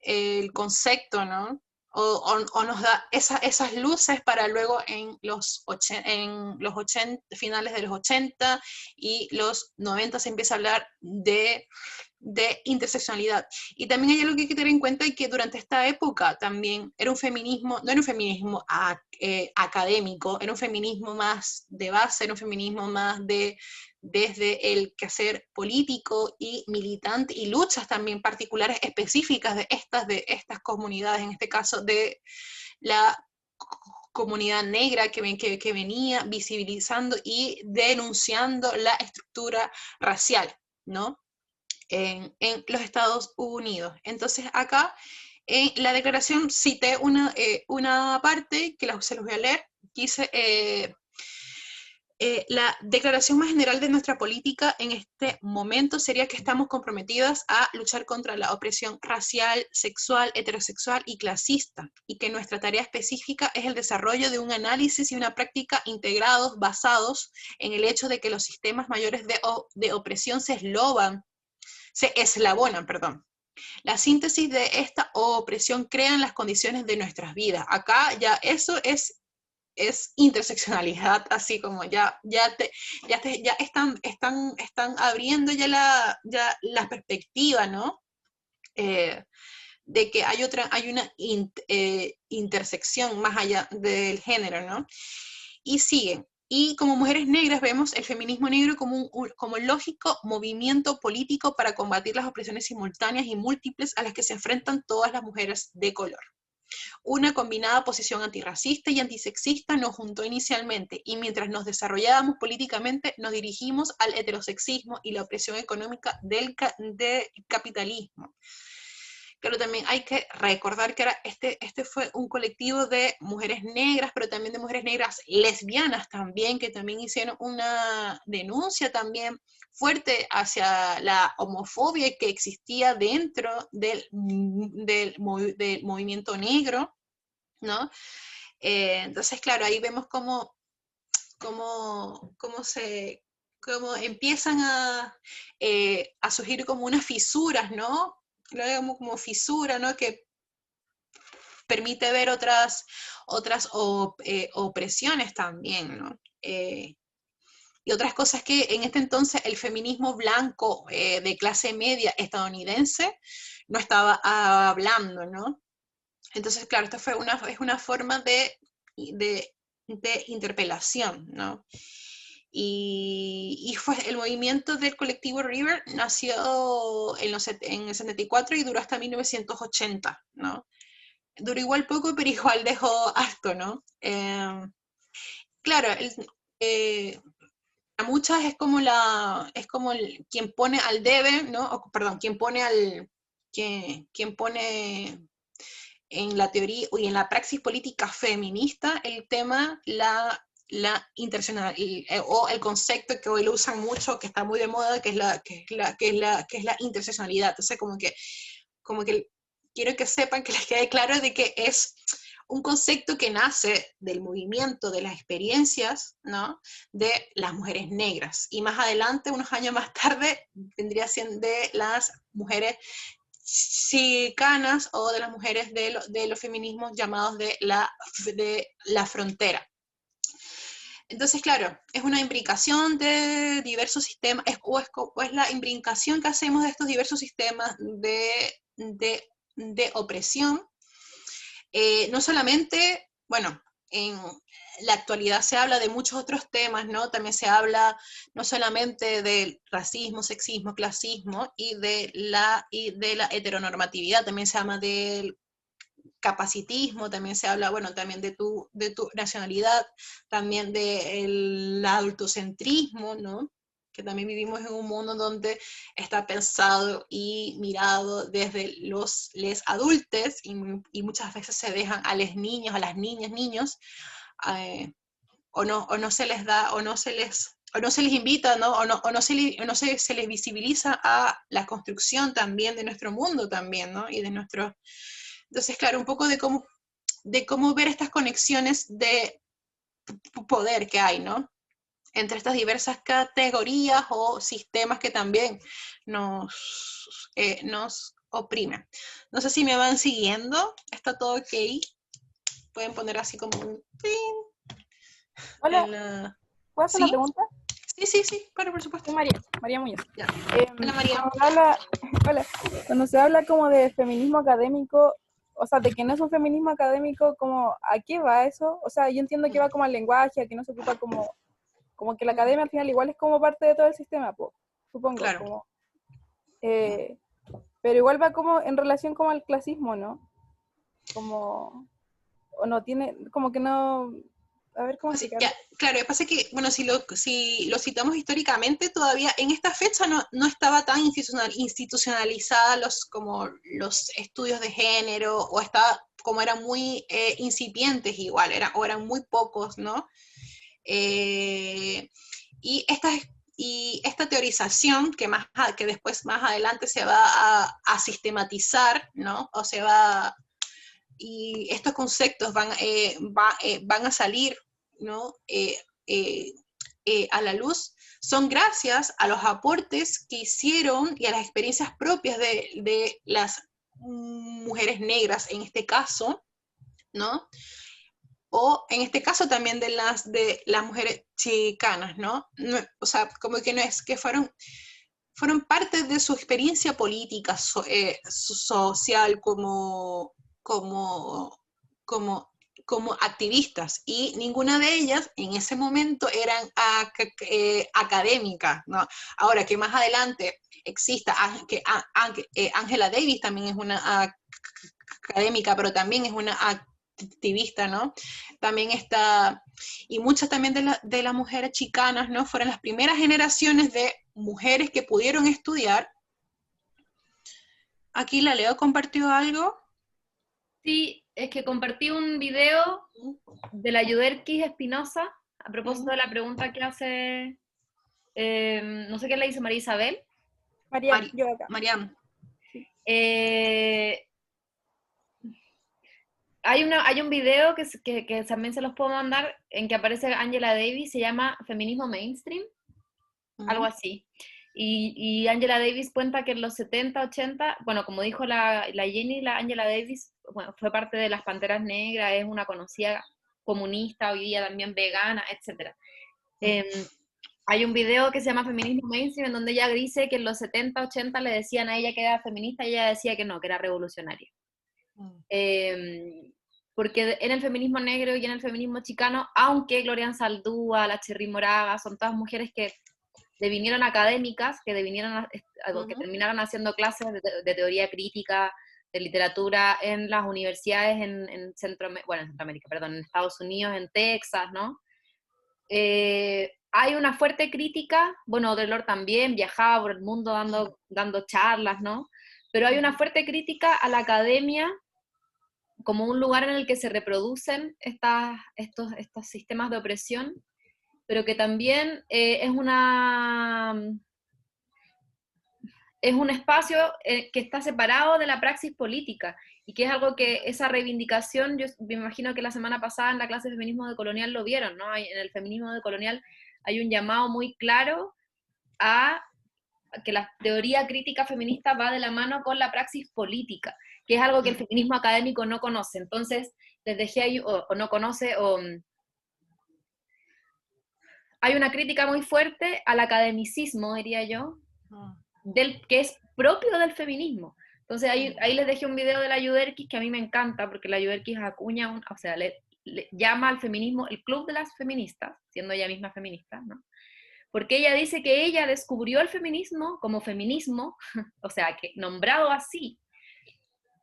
el concepto, ¿no? O nos da esas luces para luego en los 80, finales de los 80 y los 90 se empieza a hablar de interseccionalidad. Y también hay algo que hay que tener en cuenta, y que durante esta época también era un feminismo, no era un feminismo académico, era un feminismo más de base, era un feminismo más desde el quehacer político y militante, y luchas también particulares específicas de estas comunidades, en este caso de la comunidad negra que venía visibilizando y denunciando la estructura racial, ¿no? En los Estados Unidos. Entonces acá en la declaración cité una parte que se los voy a leer, que dice: la declaración más general de nuestra política en este momento sería que estamos comprometidas a luchar contra la opresión racial, sexual, heterosexual y clasista, y que nuestra tarea específica es el desarrollo de un análisis y una práctica integrados, basados en el hecho de que los sistemas mayores de opresión se eslabonan. La síntesis de esta opresión crean las condiciones de nuestras vidas. Acá ya eso es interseccionalidad, así como ya están abriendo ya la perspectiva, ¿no? De que hay una intersección más allá del género, ¿no? Y siguen. Y como mujeres negras vemos el feminismo negro como un lógico movimiento político para combatir las opresiones simultáneas y múltiples a las que se enfrentan todas las mujeres de color. Una combinada posición antirracista y antisexista nos juntó inicialmente, y mientras nos desarrollábamos políticamente nos dirigimos al heterosexismo y la opresión económica del capitalismo. Pero también hay que recordar que este fue un colectivo de mujeres negras, pero también de mujeres negras lesbianas también, que también hicieron una denuncia también fuerte hacia la homofobia que existía dentro del movimiento negro, ¿no? Entonces, claro, ahí vemos cómo empiezan a surgir como unas fisuras, ¿no? Lo vemos como fisura, ¿no? Que permite ver otras opresiones también, ¿no? Y otras cosas que en este entonces el feminismo blanco de clase media estadounidense no estaba hablando, ¿no? Entonces, claro, esta es una forma de interpelación, ¿no? Y fue el movimiento del colectivo River nació en el 74 y duró hasta 1980, ¿no? Duró igual poco, pero igual dejó harto, ¿no? Claro, a muchas es como quien pone al debe, ¿no? Quien pone en la teoría y en la praxis política feminista el tema, la interseccionalidad, o el concepto que hoy lo usan mucho, que está muy de moda, que es la interseccionalidad. Entonces, como que quiero que sepan, que les quede claro de que es un concepto que nace del movimiento, de las experiencias, ¿no?, de las mujeres negras. Y más adelante, unos años más tarde, vendría siendo de las mujeres chicanas o de las mujeres de los feminismos llamados de la frontera. Entonces, claro, es una imbricación de diversos sistemas, o es la imbricación que hacemos de estos diversos sistemas de opresión. No solamente, bueno, en la actualidad se habla de muchos otros temas, ¿no? También se habla no solamente del racismo, sexismo, clasismo y de la heteronormatividad, también se habla del capacitismo, también se habla, bueno, también de tu nacionalidad, también del adultocentrismo, ¿no? Que también vivimos en un mundo donde está pensado y mirado desde les adultos, y muchas veces se dejan a los niños, a las niñas, niños, o no se les da, o no se les invita, ¿no? O no se les visibiliza a la construcción también de nuestro mundo también, ¿no? Y de nuestro... Entonces, claro, un poco de cómo ver estas conexiones de poder que hay, ¿no?, entre estas diversas categorías o sistemas que también nos oprimen. No sé si me van siguiendo. ¿Está todo ok? Pueden poner así como un... Hola, ¿puedo hacer una ¿Sí? pregunta? Sí, claro, por supuesto. Soy María Muñoz. Ya. Hola, María. Cuando se habla como de feminismo académico, o sea, de que no es un feminismo académico, como, ¿a qué va eso? O sea, yo entiendo que va como al lenguaje, a que no se ocupa como que la academia al final igual es como parte de todo el sistema, supongo. Claro. Como, pero igual va como en relación como al clasismo, ¿no? Como, o no tiene, como que no... A ver cómo explicarlo. Claro, lo que pasa es que, bueno, si lo citamos históricamente, todavía en esta fecha no estaba tan institucionalizada como los estudios de género, o como eran muy incipientes igual, o eran muy pocos, ¿no? Y esta teorización que después más adelante se va a sistematizar, ¿no? Y estos conceptos van a salir, ¿no?, a la luz, son gracias a los aportes que hicieron y a las experiencias propias de las mujeres negras en este caso, ¿no? O en este caso también de las mujeres chicanas, ¿no? O sea, como que no es que fueron parte de su experiencia política, social, como activistas, y ninguna de ellas en ese momento eran académicas, ¿no? Ahora que más adelante exista, que Angela Davis también es una académica, pero también es una activista, ¿no? También está, y muchas también de las mujeres chicanas, ¿no?, fueron las primeras generaciones de mujeres que pudieron estudiar. Aquí la Leo compartió algo. Sí, es que compartí un video de la Yuderquis Espinosa a propósito de la pregunta que hace, no sé qué le dice María Isabel. Mariam. Hay un video que también se los puedo mandar, en que aparece Angela Davis, se llama Feminismo Mainstream, algo así. Y Angela Davis cuenta que en los 70, 80, bueno, como dijo la Jenny, la Angela Davis, bueno, fue parte de las Panteras Negras, es una conocida comunista, hoy día también vegana, etc. Hay un video que se llama Feminismo Mainstream, en donde ella dice que en los 70, 80 le decían a ella que era feminista, y ella decía que no, que era revolucionaria. Porque en el feminismo negro y en el feminismo chicano, aunque Gloria Anzaldúa, la Cherry Moraga, son todas mujeres que devinieron académicas, que terminaron haciendo clases de teoría crítica, de literatura en las universidades en Centroamérica, perdón, en Estados Unidos, en Texas, ¿no? Hay una fuerte crítica, bueno, Delors también viajaba por el mundo dando charlas, ¿no? Pero hay una fuerte crítica a la academia como un lugar en el que se reproducen estos sistemas de opresión, pero que también es un espacio que está separado de la praxis política, y que es algo que esa reivindicación, yo me imagino que la semana pasada en la clase de feminismo decolonial lo vieron, ¿no? En el feminismo decolonial hay un llamado muy claro a que la teoría crítica feminista va de la mano con la praxis política, que es algo que el feminismo académico no conoce. Entonces, les dejé ahí, o no conoce, o hay una crítica muy fuerte al academicismo, diría yo, que es propio del feminismo. Entonces ahí les dejé un video de la Yuderquis que a mí me encanta, porque la Yuderquis acuña, o sea, le llama al feminismo el club de las feministas, siendo ella misma feminista, ¿no? Porque ella dice que ella descubrió el feminismo como feminismo, o sea, que nombrado así,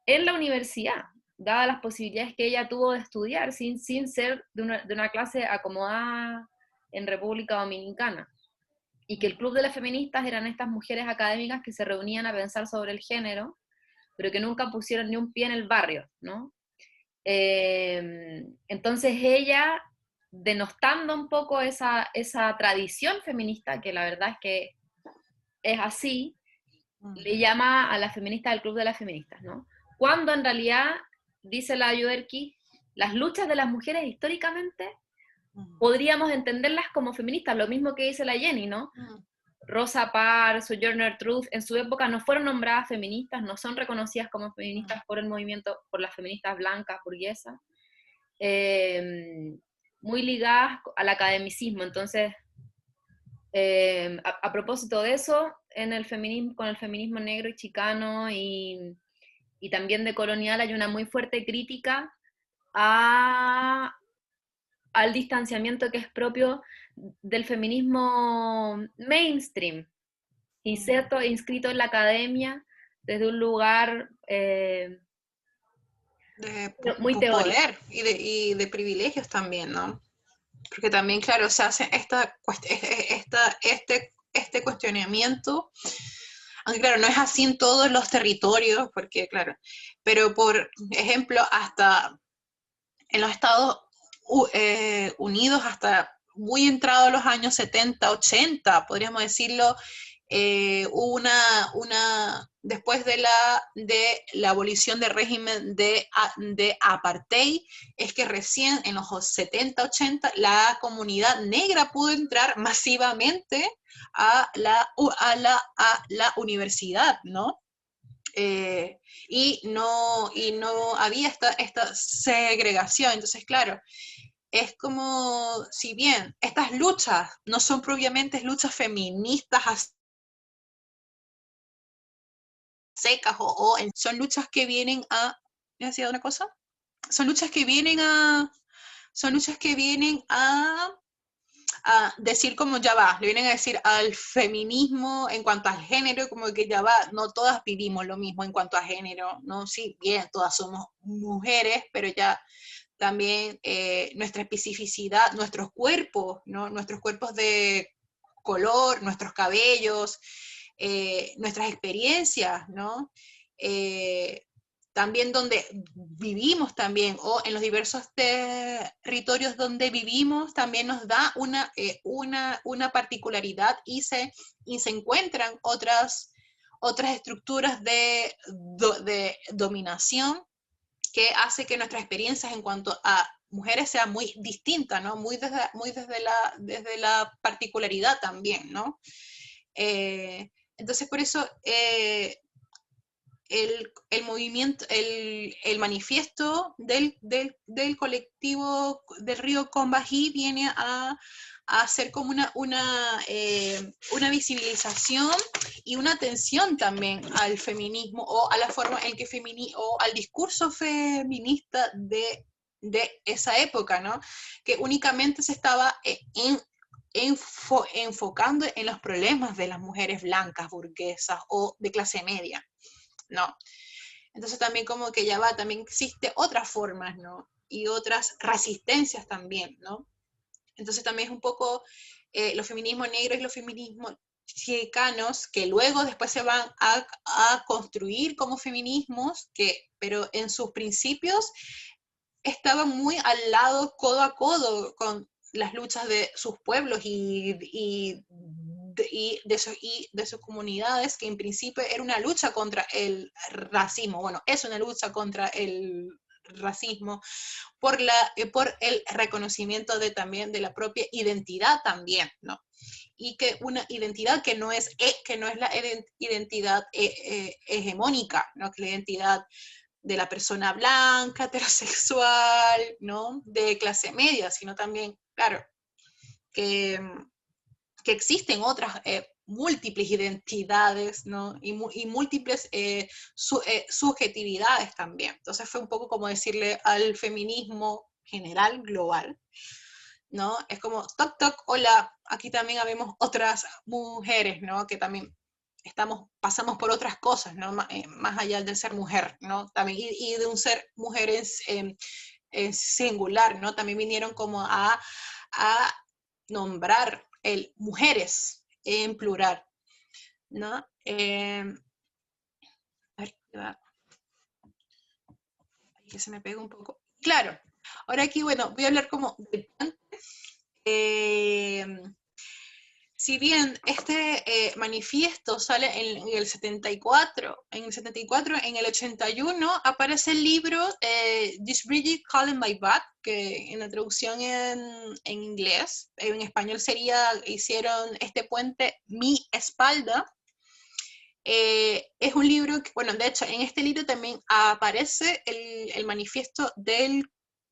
en la universidad, dadas las posibilidades que ella tuvo de estudiar, sin ser de una clase acomodada en República Dominicana. Y que el club de las feministas eran estas mujeres académicas que se reunían a pensar sobre el género, pero que nunca pusieron ni un pie en el barrio, ¿no? Entonces ella, denostando un poco esa tradición feminista, que la verdad es que es así, le llama a las feministas del club de las feministas, ¿no? Cuando en realidad, dice la Yuderquis, las luchas de las mujeres históricamente podríamos entenderlas como feministas, lo mismo que dice la Jenny, ¿no? Rosa Parks, Sojourner Truth, en su época no fueron nombradas feministas, no son reconocidas como feministas por el movimiento, por las feministas blancas, burguesas, muy ligadas al academicismo. Entonces, a propósito de eso, con el feminismo negro y chicano y también decolonial hay una muy fuerte crítica al distanciamiento que es propio del feminismo mainstream, inserto, inscrito en la academia desde un lugar muy teórico. Poder y de privilegios también, ¿no? Porque también, claro, se hace este cuestionamiento, aunque claro, no es así en todos los territorios, porque claro, pero por ejemplo, hasta en los Estados Unidos, hasta muy entrados los años 70, 80, podríamos decirlo, después de la abolición del régimen de apartheid, es que recién en los 70, 80 la comunidad negra pudo entrar masivamente a la universidad, ¿no? Y no había esta segregación. Entonces, claro, es como, si bien estas luchas no son propiamente luchas feministas secas son luchas que vienen a, ¿me decía una cosa? Son luchas que vienen a decir como ya va, le vienen a decir al feminismo en cuanto al género, como que ya va, no todas vivimos lo mismo en cuanto a género, ¿no? Sí, bien, todas somos mujeres, pero ya también nuestra especificidad, nuestros cuerpos, ¿no? Nuestros cuerpos de color, nuestros cabellos, nuestras experiencias, ¿no? También donde vivimos también, o en los diversos territorios donde vivimos, también nos da una particularidad y se encuentran otras estructuras de dominación que hace que nuestras experiencias en cuanto a mujeres sean muy distintas, ¿no? Muy desde la particularidad también, ¿no? Entonces, por eso el movimiento, el manifiesto del colectivo del río Combahee viene a hacer como una visibilización y una atención también al feminismo, o a la forma en que o al discurso feminista de esa época, ¿no? Que únicamente se estaba enfocando en los problemas de las mujeres blancas, burguesas o de clase media, ¿no? Entonces también como que ya va, también existe otras formas, ¿no? Y otras resistencias también, ¿no? Entonces también es un poco los feminismos negros y los feminismos chicanos que luego después se van a construir como feminismos, pero en sus principios estaban muy al lado, codo a codo, con las luchas de sus pueblos y de sus comunidades, que en principio era una lucha contra el racismo. Bueno, es una lucha contra el racismo por el reconocimiento también de la propia identidad también, ¿no? Y que una identidad que no es la identidad hegemónica, ¿no? Que la identidad de la persona blanca, heterosexual, ¿no? De clase media, sino también, claro, que existen otras múltiples identidades, ¿no? Y múltiples subjetividades también. Entonces fue un poco como decirle al feminismo general, global, ¿no? Es como, toc, toc, hola, aquí también habemos otras mujeres, ¿no? Que también pasamos por otras cosas, ¿no? Más allá del ser mujer, ¿no? También, y de un ser mujer en singular, ¿no? También vinieron como a nombrar mujeres en plural, ¿no? A ver, que se me pega un poco. Claro, ahora aquí, bueno, voy a hablar como del puente. Si bien este manifiesto sale en el 74, en el 81 aparece el libro This Bridge Calling My Back, que en la traducción en inglés, en español hicieron este puente Mi Espalda. Es un libro que, bueno, de hecho, en este libro también aparece el manifiesto del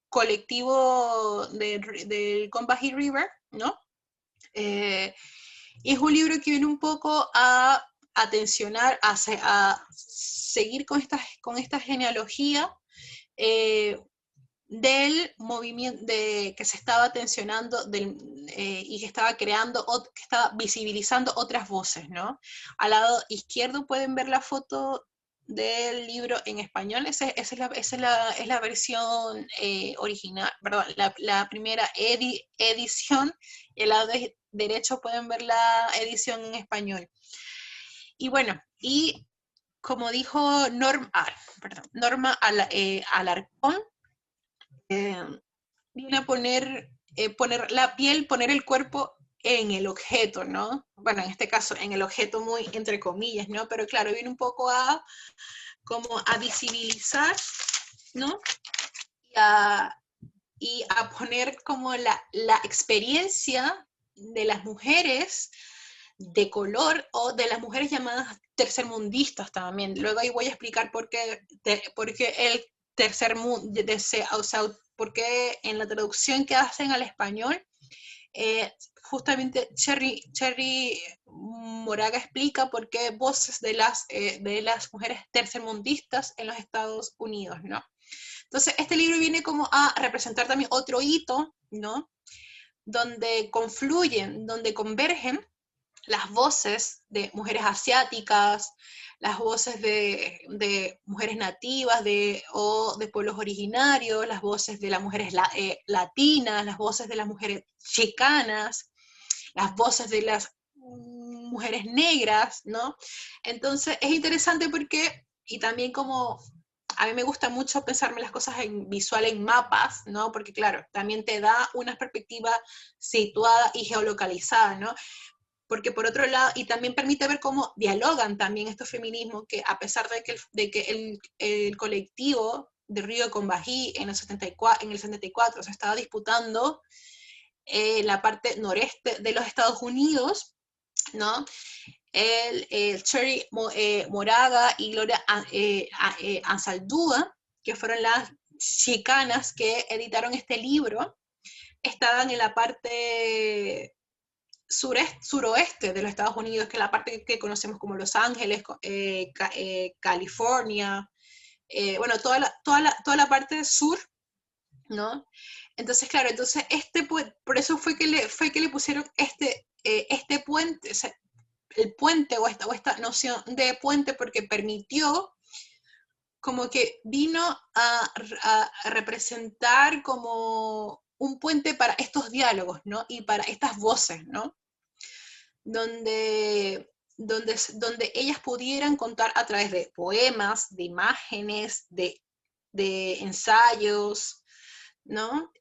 colectivo del Combahee River, ¿no? Y es un libro que viene un poco a tensionar, a seguir con esta genealogía del movimiento que se estaba tensionando y que estaba que estaba visibilizando otras voces, ¿no? Al lado izquierdo pueden ver la foto del libro en español, esa es la versión original, perdón, la primera edición, y al lado derecho pueden ver la edición en español. Y bueno, y como dijo Norma Alarcón, viene a poner la piel, poner el cuerpo en el objeto, ¿no? Bueno, en este caso, en el objeto muy entre comillas, ¿no? Pero claro, viene un poco como a visibilizar, ¿no? Y a poner como la experiencia de las mujeres de color o de las mujeres llamadas tercermundistas también. Luego ahí voy a explicar por qué el tercer mundo, o sea, porque en la traducción que hacen al español, justamente Cherry Moraga explica por qué voces de las mujeres tercermundistas en los Estados Unidos, ¿no? Entonces, este libro viene como a representar también otro hito, ¿no? Donde confluyen, donde convergen las voces de mujeres asiáticas, las voces de mujeres nativas o de pueblos originarios, las voces de las mujeres latinas, las voces de las mujeres chicanas, las voces de las mujeres negras, ¿no? Entonces es interesante porque, y también como a mí me gusta mucho pensarme las cosas visual en mapas, ¿no? Porque claro, también te da una perspectiva situada y geolocalizada, ¿no? Porque por otro lado, y también permite ver cómo dialogan también estos feminismos, que a pesar de que el colectivo de Río Combahee en el 74 se estaba disputando la parte noreste de los Estados Unidos, ¿no? El Cherry Moraga y Gloria Anzaldúa, que fueron las chicanas que editaron este libro, estaban en la parte suroeste de los Estados Unidos, que es la parte que conocemos como Los Ángeles, California, bueno, toda la parte sur, ¿no? Entonces, claro, entonces por eso fue que le pusieron este puente, o sea, el puente o esta noción de puente, porque permitió, como que vino a representar como un puente para estos diálogos, ¿no? Y para estas voces, ¿no? donde ellas pudieran contar a través de poemas, de imágenes, de ensayos, ¿no?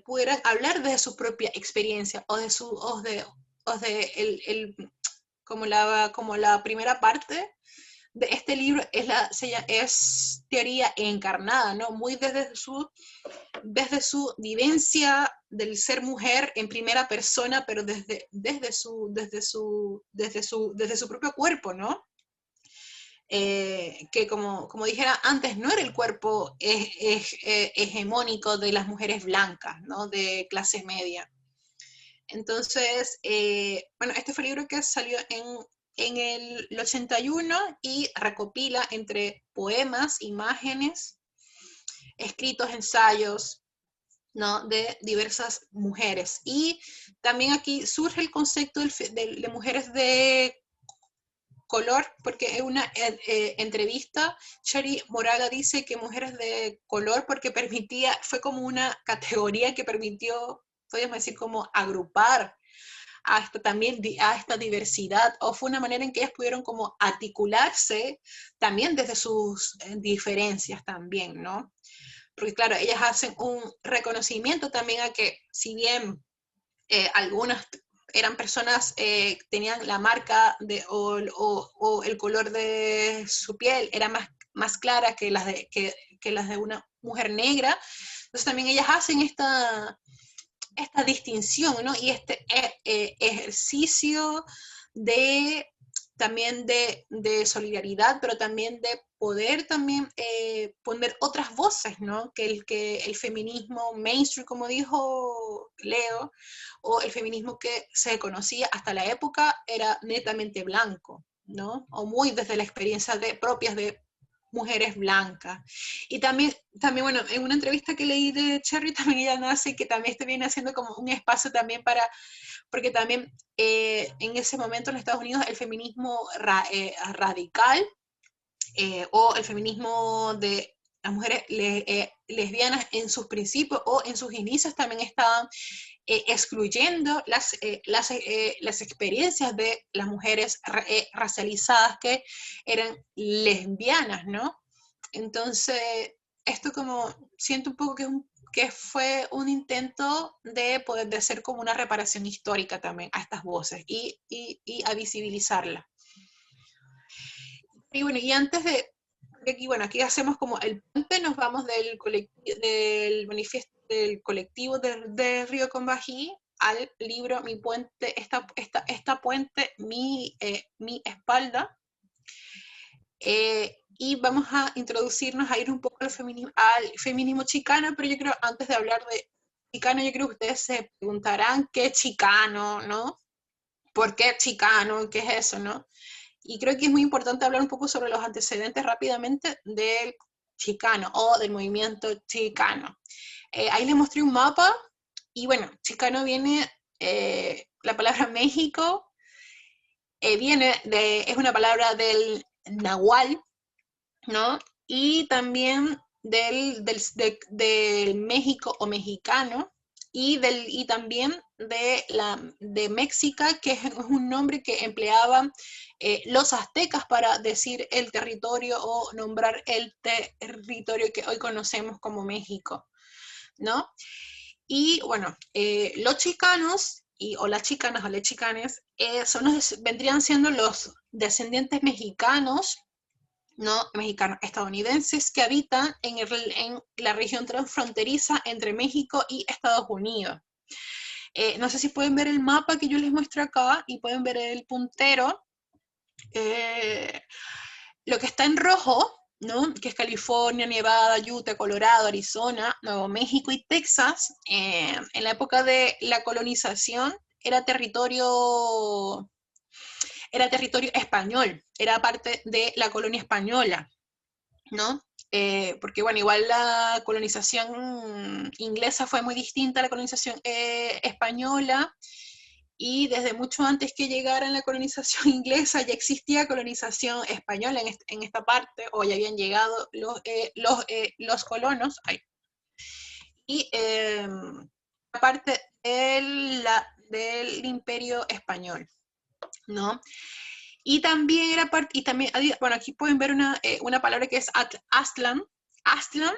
Pudieran hablar de su propia experiencia o de como la primera parte de este libro es teoría encarnada, ¿no? Muy desde su vivencia del ser mujer en primera persona, pero desde su propio cuerpo, ¿no? Que como dijera antes, no era el cuerpo hegemónico de las mujeres blancas, ¿no? De clase media. Entonces, bueno, este fue el libro que salió en el 81 y recopila entre poemas, imágenes, escritos, ensayos, ¿no? De diversas mujeres. Y también aquí surge el concepto de mujeres de color, porque en una entrevista, Cherry Moraga dice que mujeres de color porque fue como una categoría que permitió, podríamos decir, como agrupar también a esta diversidad, o fue una manera en que ellas pudieron como articularse también desde sus diferencias también, ¿no? Porque claro, ellas hacen un reconocimiento también a que si bien algunas eran personas, tenían la marca o el color de su piel era más clara que las de una mujer negra, entonces también ellas hacen esta distinción, ¿no? Y este ejercicio también de solidaridad, pero también de poder también poner otras voces, ¿no? Que el feminismo mainstream, como dijo Leo, o el feminismo que se conocía hasta la época era netamente blanco, ¿no? O muy desde la experiencia propias de mujeres blancas. Y también, bueno, en una entrevista que leí de Cherry, también ella nace que también este viene haciendo como un espacio también porque también en ese momento en Estados Unidos el feminismo radical o el feminismo de las mujeres lesbianas en sus principios o en sus inicios también estaban excluyendo las experiencias de las mujeres racializadas que eran lesbianas, ¿no? Entonces, esto como siento un poco que fue un intento de poder de hacer como una reparación histórica también a estas voces y a visibilizarlas. Y bueno, y antes de, aquí, bueno, aquí hacemos como el puente, nos vamos del manifiesto del colectivo de Río Combají al libro Mi Puente, esta puente, mi espalda. Y vamos a introducirnos, a ir un poco al feminismo chicano, pero yo creo, antes de hablar de chicano, yo creo que ustedes se preguntarán qué chicano, ¿no? ¿Por qué chicano? ¿Qué es eso, no? Y creo que es muy importante hablar un poco sobre los antecedentes rápidamente del chicano o del movimiento chicano. Ahí les mostré un mapa y bueno, chicano viene, la palabra México es una palabra del nahual, ¿no? Y también del México o mexicano y también de México, que es un nombre que empleaban los aztecas para decir el territorio o nombrar el territorio que hoy conocemos como México, ¿no? Y bueno, los chicanos, o las chicanas o les chicanes, vendrían siendo los descendientes mexicanos, ¿no? Mexicanos estadounidenses que habitan en la región transfronteriza entre México y Estados Unidos. No sé si pueden ver el mapa que yo les muestro acá y pueden ver el puntero. Lo que está en rojo, ¿no? Que es California, Nevada, Utah, Colorado, Arizona, Nuevo México y Texas, en la época de la colonización era territorio español, era parte de la colonia española, ¿no? Porque bueno, igual la colonización inglesa fue muy distinta a la colonización española, y desde mucho antes que llegara la colonización inglesa ya existía colonización española en esta parte, o ya habían llegado los colonos, y aparte del imperio español, ¿no? Y también era parte, y también, bueno, aquí pueden ver una palabra que es Aztlán. Aztlán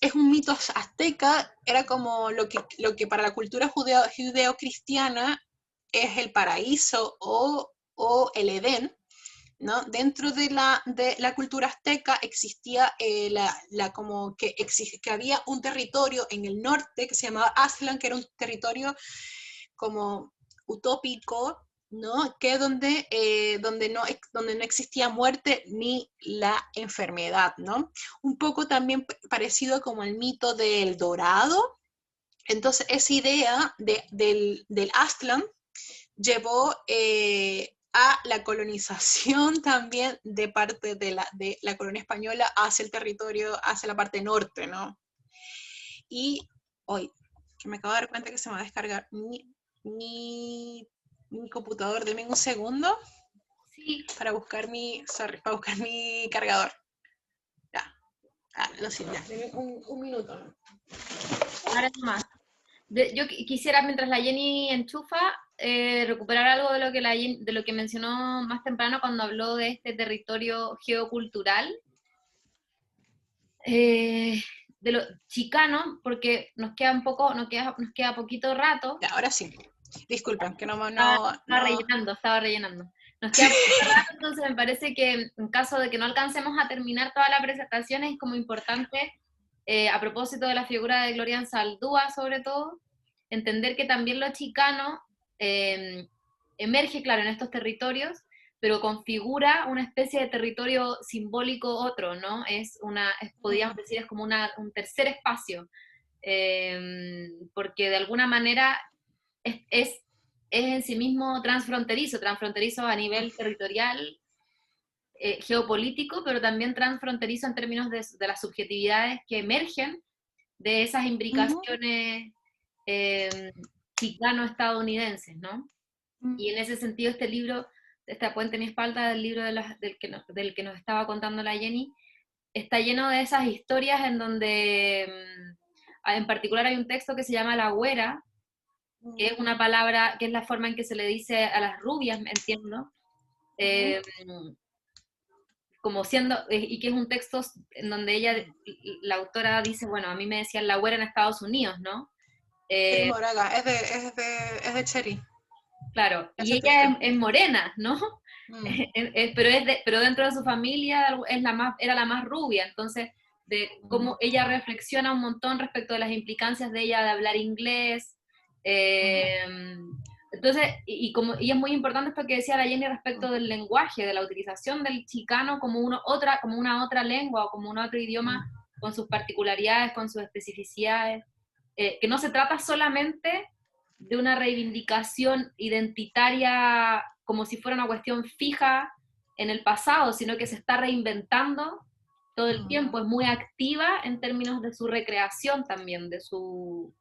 es un mito azteca, era como lo que para la cultura judeo-cristiana es el paraíso o el Edén, ¿no? Dentro de la cultura azteca existía como que había un territorio en el norte que se llamaba Aztlán, que era un territorio como utópico, ¿no? Que donde no existía muerte ni la enfermedad, ¿no? Un poco también parecido como el mito del Dorado. Entonces, esa idea del Aztlán llevó a la colonización también de parte de la colonia española hacia el territorio, hacia la parte norte, ¿no? Y hoy, que me acabo de dar cuenta que se me va a descargar mi computador, deme un segundo Sí. para buscar mi cargador. Ya, lo siento, ya, deme un minuto. Ahora nomás. Yo quisiera, mientras la Jenny enchufa, recuperar algo de lo que mencionó más temprano cuando habló de este territorio geocultural, de lo chicano, porque nos queda poquito rato. Ya, ahora sí. Disculpen, que Estaba rellenando. Nos queda poquito rato, entonces me parece que en caso de que no alcancemos a terminar toda la presentación, es como importante, a propósito de la figura de Gloria Anzaldúa, sobre todo, entender que también lo chicano emerge, claro, en estos territorios, pero configura una especie de territorio simbólico otro, ¿no? Podríamos decir, es como un tercer espacio, porque de alguna manera es en sí mismo transfronterizo a nivel territorial, geopolítico, pero también transfronterizo en términos de las subjetividades que emergen de esas imbricaciones chicano-estadounidenses, ¿no? Y en ese sentido este libro, esta Puente en mi espalda, del libro del que nos estaba contando la Jenny, está lleno de esas historias en donde, en particular hay un texto que se llama La Güera, que es una palabra, que es la forma en que se le dice a las rubias, me entiendo, como siendo, y que es un texto en donde ella, la autora dice, bueno, a mí me decían la güera en Estados Unidos, ¿no? Es Moraga, es de Cherry. Claro, y ella es morena, ¿no? Pero dentro de su familia era la más rubia, entonces de cómo ella reflexiona un montón respecto de las implicancias de ella de hablar inglés. Entonces, y es muy importante esto que decía la Jenny respecto del lenguaje, de la utilización del chicano como una otra lengua o como un otro idioma con sus particularidades, con sus especificidades, que no se trata solamente de una reivindicación identitaria como si fuera una cuestión fija en el pasado, sino que se está reinventando todo el tiempo, es muy activa en términos de su recreación también, de su,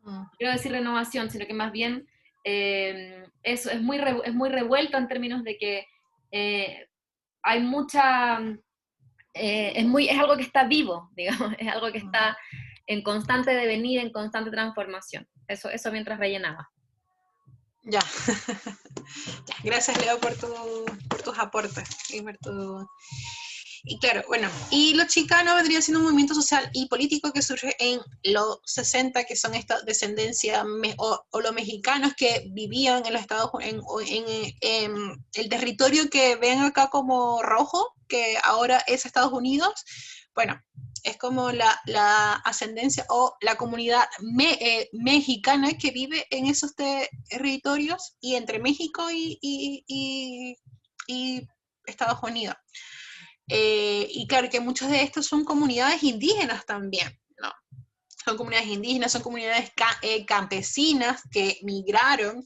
no quiero decir renovación, sino que más bien eso es muy revuelto en términos de que hay mucha, es algo que está vivo, digamos, es algo que está en constante devenir, en constante transformación. Eso mientras rellenaba. Ya. Gracias, Leo, por tus aportes. Y claro, bueno, y lo chicano vendría siendo un movimiento social y político que surge en los 60, que son esta descendencia, o los mexicanos que vivían en los Estados en el territorio que ven acá como rojo, que ahora es Estados Unidos. Bueno, es como la ascendencia o la comunidad mexicana que vive en esos territorios y entre México y Estados Unidos. Y claro que muchos de estos son comunidades indígenas también, ¿no? Son comunidades indígenas, son comunidades campesinas que migraron,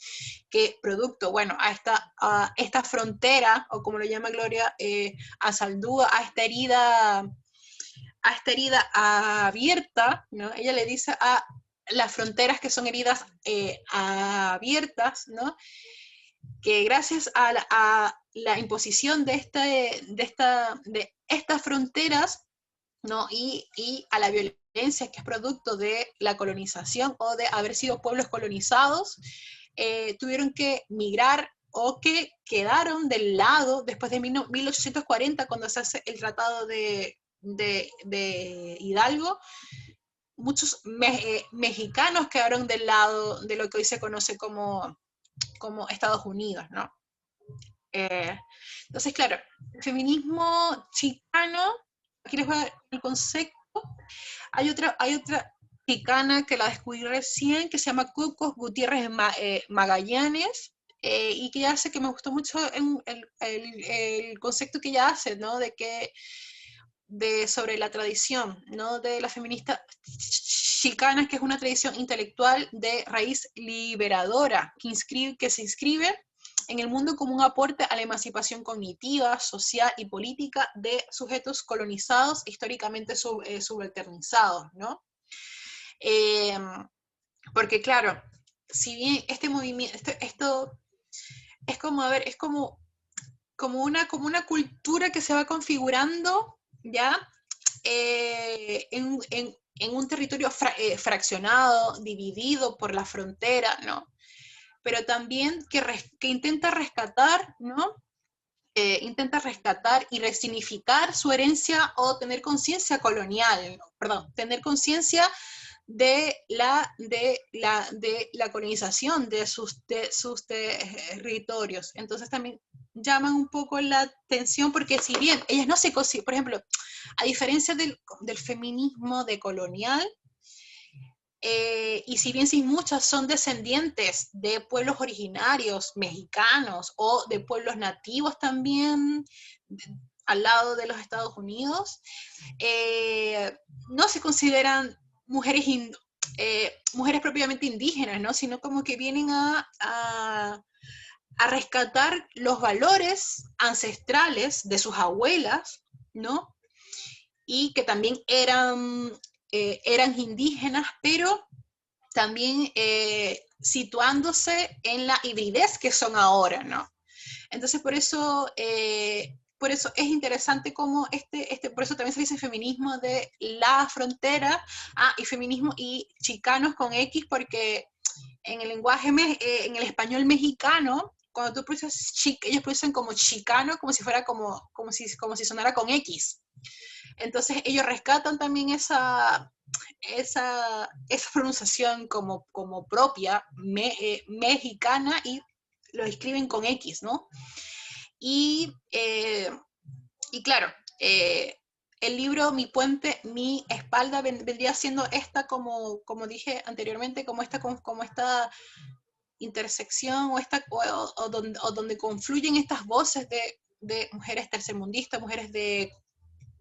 que producto, bueno, a esta frontera, o como lo llama Gloria Anzaldúa, a esta herida abierta, ¿no? Ella le dice a las fronteras que son heridas abiertas, ¿no? Que gracias a la imposición de estas fronteras, ¿no? y a la violencia que es producto de la colonización o de haber sido pueblos colonizados, tuvieron que migrar o que quedaron del lado después de 1840, cuando se hace el Tratado de Hidalgo. Muchos mexicanos quedaron del lado de lo que hoy se conoce como Estados Unidos, ¿no? Entonces, claro, el feminismo chicano, aquí les voy a dar el concepto. Hay otra chicana que la descubrí recién, que se llama Cucos Gutiérrez Magallanes, y que ella hace, que me gustó mucho el concepto que ella hace, ¿no? Sobre la tradición, ¿no? De la feminista chicana, que es una tradición intelectual de raíz liberadora, que se inscribe en el mundo como un aporte a la emancipación cognitiva, social y política de sujetos colonizados, históricamente subalternizados, ¿no? Porque claro, si bien este movimiento, esto es como, a ver, es como una cultura que se va configurando, ¿ya? En un territorio fraccionado, dividido por la frontera, ¿no? Pero también que intenta rescatar, ¿no? Intenta rescatar y resignificar su herencia, o tener conciencia colonial, ¿no? Perdón, tener conciencia de la colonización de sus territorios. Entonces también llaman un poco la atención, porque si bien ellas no se consideran, por ejemplo, a diferencia del feminismo decolonial, y si bien sí muchas son descendientes de pueblos originarios mexicanos o de pueblos nativos también al lado de los Estados Unidos, no se consideran mujeres propiamente indígenas, ¿no? Sino como que vienen a rescatar los valores ancestrales de sus abuelas, ¿no? Y que también eran indígenas, pero también situándose en la hibridez que son ahora, ¿no? Entonces por eso es interesante cómo por eso también se dice feminismo de la frontera, y feminismo y chicanos con X, porque en el lenguaje, en el español mexicano, cuando tú pronuncias ellos pronuncian como chicano, como si fuera como si sonara con X. Entonces ellos rescatan también esa pronunciación como propia mexicana, y lo escriben con X, ¿no? Y claro, el libro Mi Puente, Mi Espalda vendría siendo esta, como dije anteriormente, como esta intersección, o donde confluyen estas voces de mujeres tercermundistas, mujeres de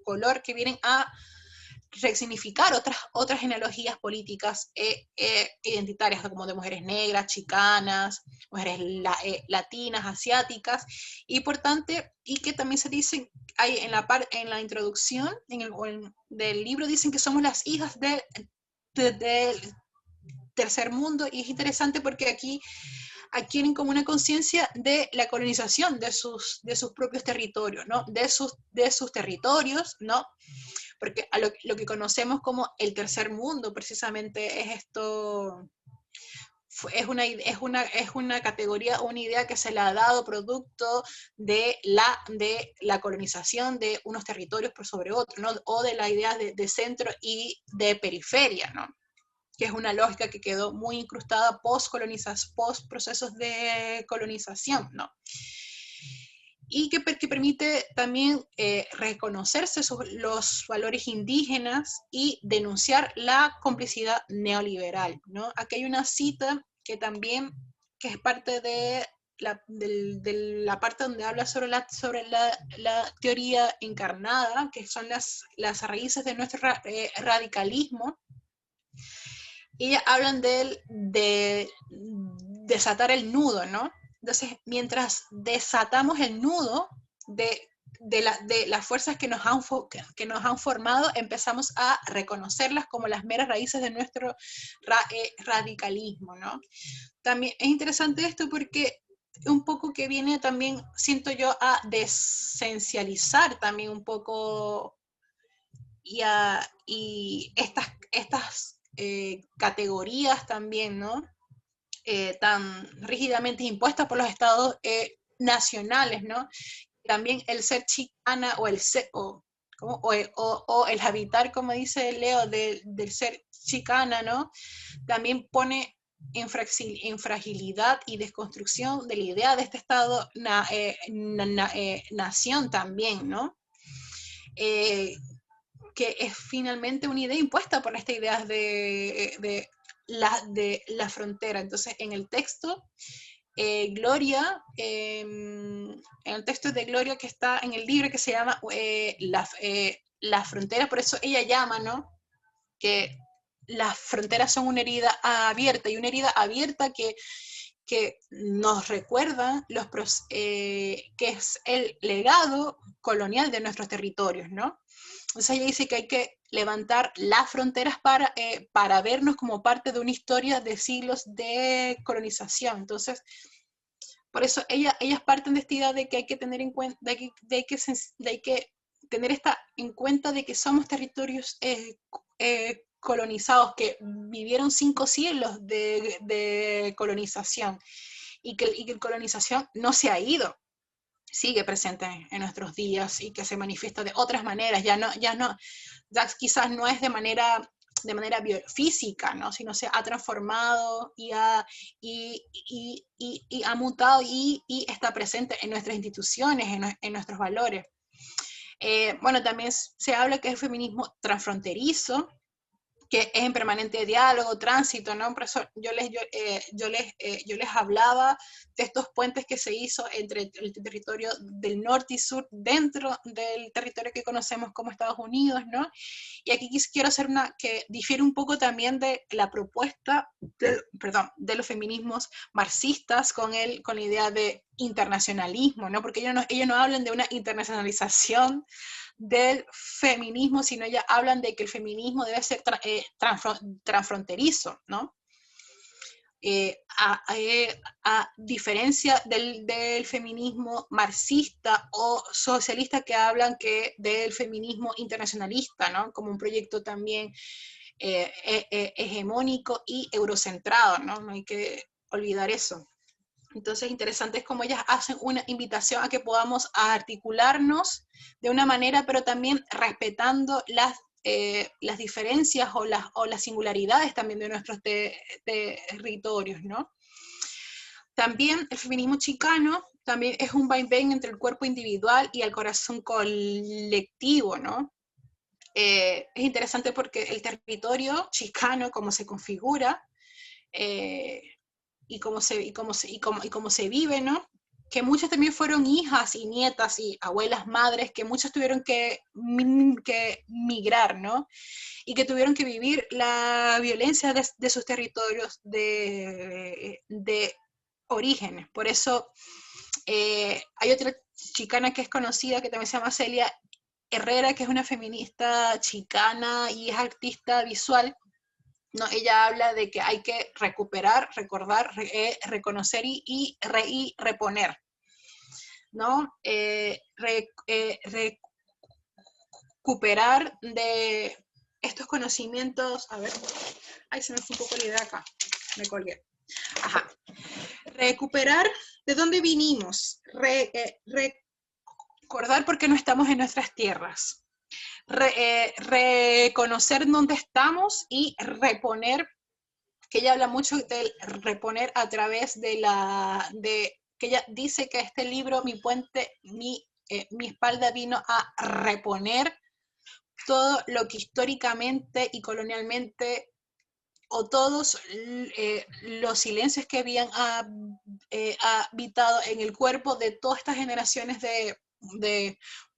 color, que vienen a resignificar otras genealogías políticas identitarias, como de mujeres negras, chicanas, mujeres latinas, asiáticas, y por tanto, y que también se dicen, hay en la introducción del libro, dicen que somos las hijas del tercer mundo, y es interesante porque aquí adquieren como una conciencia de la colonización de sus propios territorios, ¿no? De sus territorios, ¿no? Porque a lo que conocemos como el tercer mundo, precisamente es esto, es una categoría, una idea que se le ha dado producto de la colonización de unos territorios por sobre otros, ¿no? O de la idea de centro y de periferia, ¿no? Que es una lógica que quedó muy incrustada post procesos de colonización, ¿no? Y que permite también reconocerse los valores indígenas y denunciar la complicidad neoliberal, ¿no? Aquí hay una cita que también, que es parte de la parte donde habla sobre la teoría encarnada, que son las raíces de nuestro radicalismo. Y hablan de desatar el nudo, ¿no? Entonces, mientras desatamos el nudo de las fuerzas que nos han formado, empezamos a reconocerlas como las meras raíces de nuestro radicalismo, ¿no? También es interesante esto porque un poco que viene también, siento yo, a desesencializar también un poco y estas categorías también, ¿no? tan rígidamente impuestas por los estados nacionales, ¿no? También el ser chicana o el ser, o el habitar, como dice Leo, del ser chicana, ¿no? También pone en fragilidad y desconstrucción de la idea de este Estado nación también, ¿no? Que es finalmente una idea impuesta por esta idea de la frontera. Entonces, en el texto, Gloria, en el texto de Gloria que está en el libro que se llama La frontera, por eso ella llama, ¿no? Que las fronteras son una herida abierta, y una herida abierta que nos recuerda que es el legado colonial de nuestros territorios, ¿no? Entonces ella dice que hay que levantar las fronteras para vernos como parte de una historia de siglos de colonización. Entonces, por eso ellas parten de esta idea de que hay que tener en cuenta, de que tener en cuenta de que somos territorios colonizados, que vivieron 5 siglos de colonización, y que la colonización no se ha ido, sigue presente en nuestros días, y que se manifiesta de otras maneras, ya quizás no es de manera biofísica, ¿no? Sino se ha transformado y ha mutado y está presente en nuestras instituciones, en nuestros valores. Bueno, también se habla que es feminismo transfronterizo, que es en permanente diálogo, tránsito, ¿no? Por eso yo les hablaba de estos puentes que se hizo entre el territorio del norte y sur, dentro del territorio que conocemos como Estados Unidos, ¿no? Y aquí quiero hacer que difiere un poco también de la propuesta, de los feminismos marxistas con la idea de internacionalismo, ¿no? Porque ellos no hablan de una internacionalización del feminismo, sino ya hablan de que el feminismo debe ser transfronterizo, ¿no? A diferencia del feminismo marxista o socialista, que hablan del feminismo internacionalista, ¿no? Como un proyecto también hegemónico y eurocentrado, ¿no? No hay que olvidar eso. Entonces, interesante es cómo ellas hacen una invitación a que podamos articularnos de una manera, pero también respetando las diferencias o las singularidades también de nuestros territorios, ¿no? También el feminismo chicano también es un vaivén entre el cuerpo individual y el corazón colectivo, ¿no? Es interesante porque el territorio chicano, como se configura, y cómo se vive, ¿no? Que muchas también fueron hijas y nietas y abuelas, madres, que muchas tuvieron que migrar, ¿no? Y que tuvieron que vivir la violencia de sus territorios de orígenes. Por eso hay otra chicana que es conocida, que también se llama Celia Herrera, que es una feminista chicana y es artista visual, ¿no? Ella habla de que hay que recuperar, recordar, reconocer y reponer, ¿no? Recuperar de estos conocimientos. A ver, ay, se me fue un poco la idea acá, me colgué. Ajá. Recuperar de dónde vinimos, recordar por qué no estamos en nuestras tierras. Reconocer dónde estamos y reponer, que ella habla mucho del reponer a través que ella dice que este libro, Mi puente, mi espalda, vino a reponer todo lo que históricamente y colonialmente, o todos los silencios que habían habitado en el cuerpo de todas estas generaciones de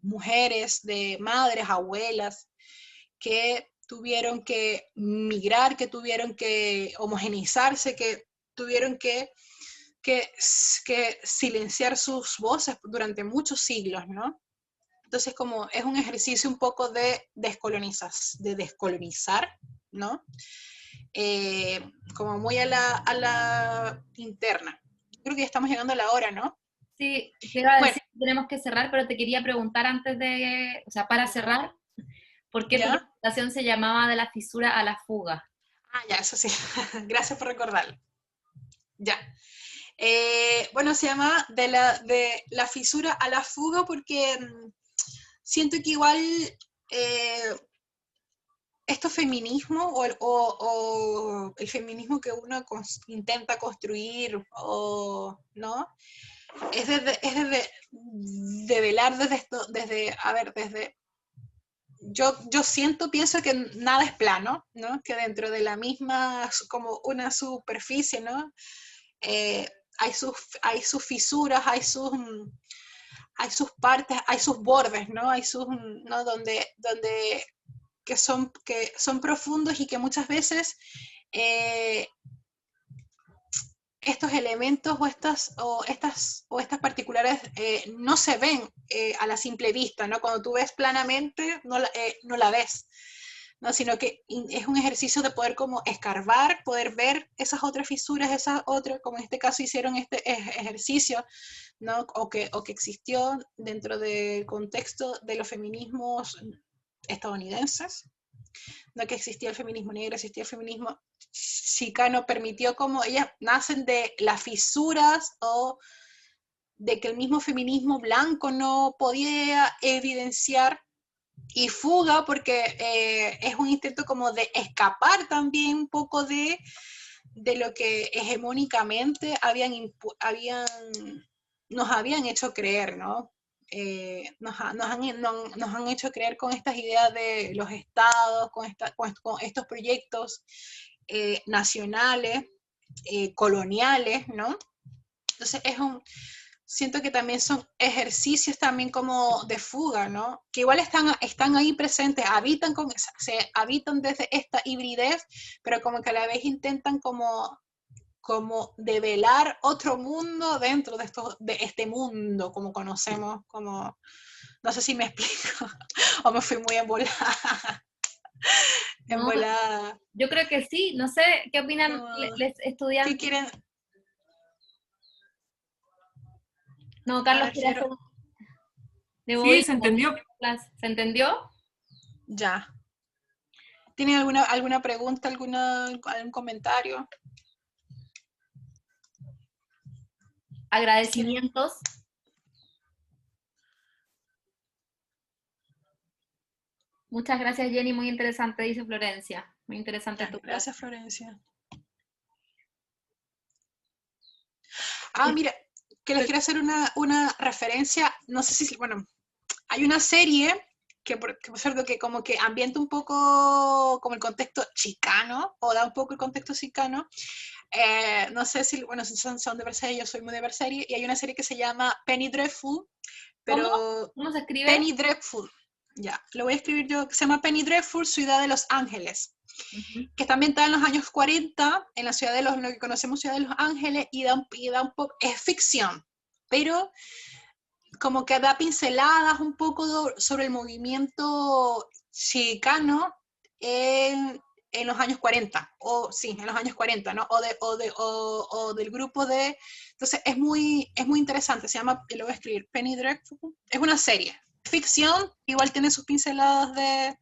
mujeres, de madres, abuelas, que tuvieron que migrar, que tuvieron que homogeneizarse, que tuvieron que silenciar sus voces durante muchos siglos, ¿no? Entonces, como es un ejercicio un poco de descolonizar, ¿no? Como muy a la interna. Creo que ya estamos llegando a la hora, ¿no? Sí, te iba a decir que tenemos que cerrar, pero te quería preguntar para cerrar, ¿por qué tu presentación se llamaba De la fisura a la fuga? Ah, ya, eso sí. Gracias por recordarlo. Ya. Bueno, se llama de la fisura a la fuga porque siento que igual estos feminismos o el feminismo que uno intenta construir, ¿no? Es desde develar desde esto, yo pienso que nada es plano, ¿no? Que dentro de la misma, como una superficie, ¿no? Hay sus fisuras, hay sus partes, hay sus bordes, ¿no? Hay sus, ¿no? Donde que son profundos y que muchas veces estos elementos o estas particulares no se ven a la simple vista, ¿no? Cuando tú ves planamente, no la ves, ¿no? Sino que es un ejercicio de poder como escarbar, poder ver esas otras fisuras, esas otras, como en este caso hicieron este ejercicio, ¿no? O que existió dentro del contexto de los feminismos estadounidenses, no que existía el feminismo negro, existía el feminismo chicano, permitió como ellas nacen de las fisuras o de que el mismo feminismo blanco no podía evidenciar, y fuga porque es un intento como de escapar también un poco de lo que hegemónicamente nos habían hecho creer, ¿no? Nos han hecho creer con estas ideas de los estados, con estos proyectos nacionales, coloniales, ¿no? Entonces siento que también son ejercicios también como de fuga, ¿no? Que igual están ahí presentes, habitan desde esta hibridez, pero como que a la vez intentan como develar otro mundo dentro de este mundo, como conocemos, como, no sé si me explico, o me fui muy embolada. No, yo creo que sí, no sé, ¿qué opinan los estudiantes? ¿Qué quieren? No, Carlos, A ver, quiere hacer Sí, se entendió. ¿Se entendió? Ya. ¿Tienen alguna pregunta, algún comentario? Agradecimientos. Muchas gracias, Jenny, muy interesante, dice Florencia. Muy interesante tu clase. Gracias, Florencia. Mira, que les quiero hacer una referencia, no sé si, bueno, hay una serie que por cierto que como que ambienta un poco como el contexto chicano, o da un poco el contexto chicano, no sé si, bueno, si son de ver serie, yo soy muy de ver serie, y hay una serie que se llama Penny Dreadful, pero... ¿Cómo se escribe? Penny Dreadful, ya, lo voy a escribir yo, que se llama Penny Dreadful, Ciudad de Los Ángeles, que está ambientada en los años 40, en la ciudad de lo que conocemos Ciudad de Los Ángeles, y da un poco, es ficción, pero como que da pinceladas un poco sobre el movimiento chicano en los años 40, en los años 40, ¿no? O del grupo de... Entonces es muy interesante, se llama, y lo voy a escribir, Penny Dreadful, es una serie, ficción, igual tiene sus pinceladas de...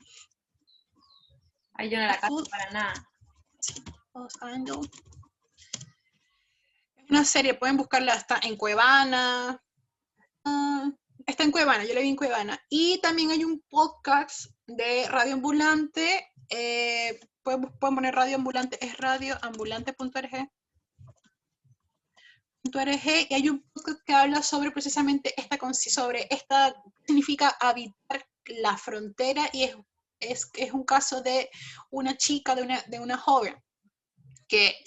Ay, yo no la cacho para nada. Es una serie, pueden buscarla, está en Cuevana, está en Cuevana, yo la vi en Cuevana. Y también hay un podcast de Radio Ambulante, pueden poner Radio Ambulante, es radioambulante.org, y hay un podcast que habla sobre precisamente significa habitar la frontera, y es un caso de una chica, de una joven que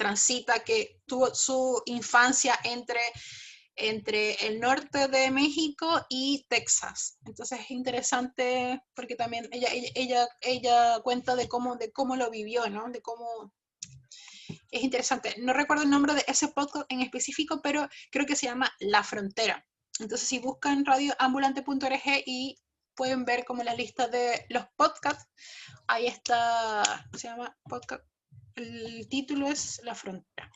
tuvo su infancia entre el norte de México y Texas. Entonces es interesante porque también ella cuenta de cómo lo vivió, ¿no? De cómo... Es interesante. No recuerdo el nombre de ese podcast en específico, pero creo que se llama La Frontera. Entonces si buscan radioambulante.org y pueden ver como la lista de los podcasts, ahí está, se llama podcast, el título es La Frontera.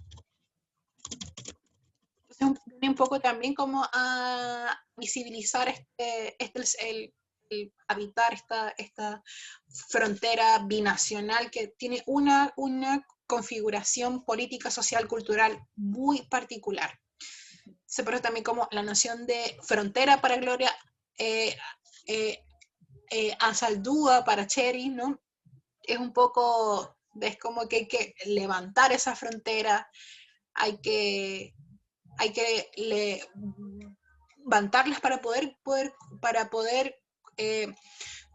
Entonces un poco también como a visibilizar el habitar esta frontera binacional que tiene una configuración política, social, cultural muy particular. Se parece también como la noción de frontera para Gloria Anzaldúa, para Cherry, ¿no? Es un poco, es como que hay que levantar esa frontera, hay que levantarlas para poder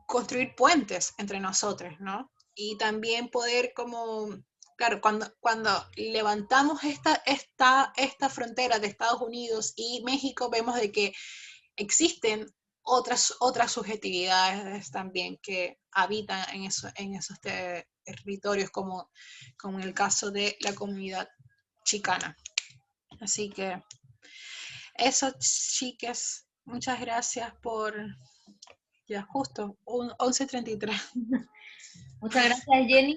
construir puentes entre nosotros, ¿no? Y también poder como, claro, cuando levantamos esta frontera de Estados Unidos y México, vemos de que existen otras subjetividades también que habitan en esos territorios, como en el caso de la comunidad chicana. Así que eso, chicas, muchas gracias por, ya justo, 11:33. Muchas gracias, Jenny.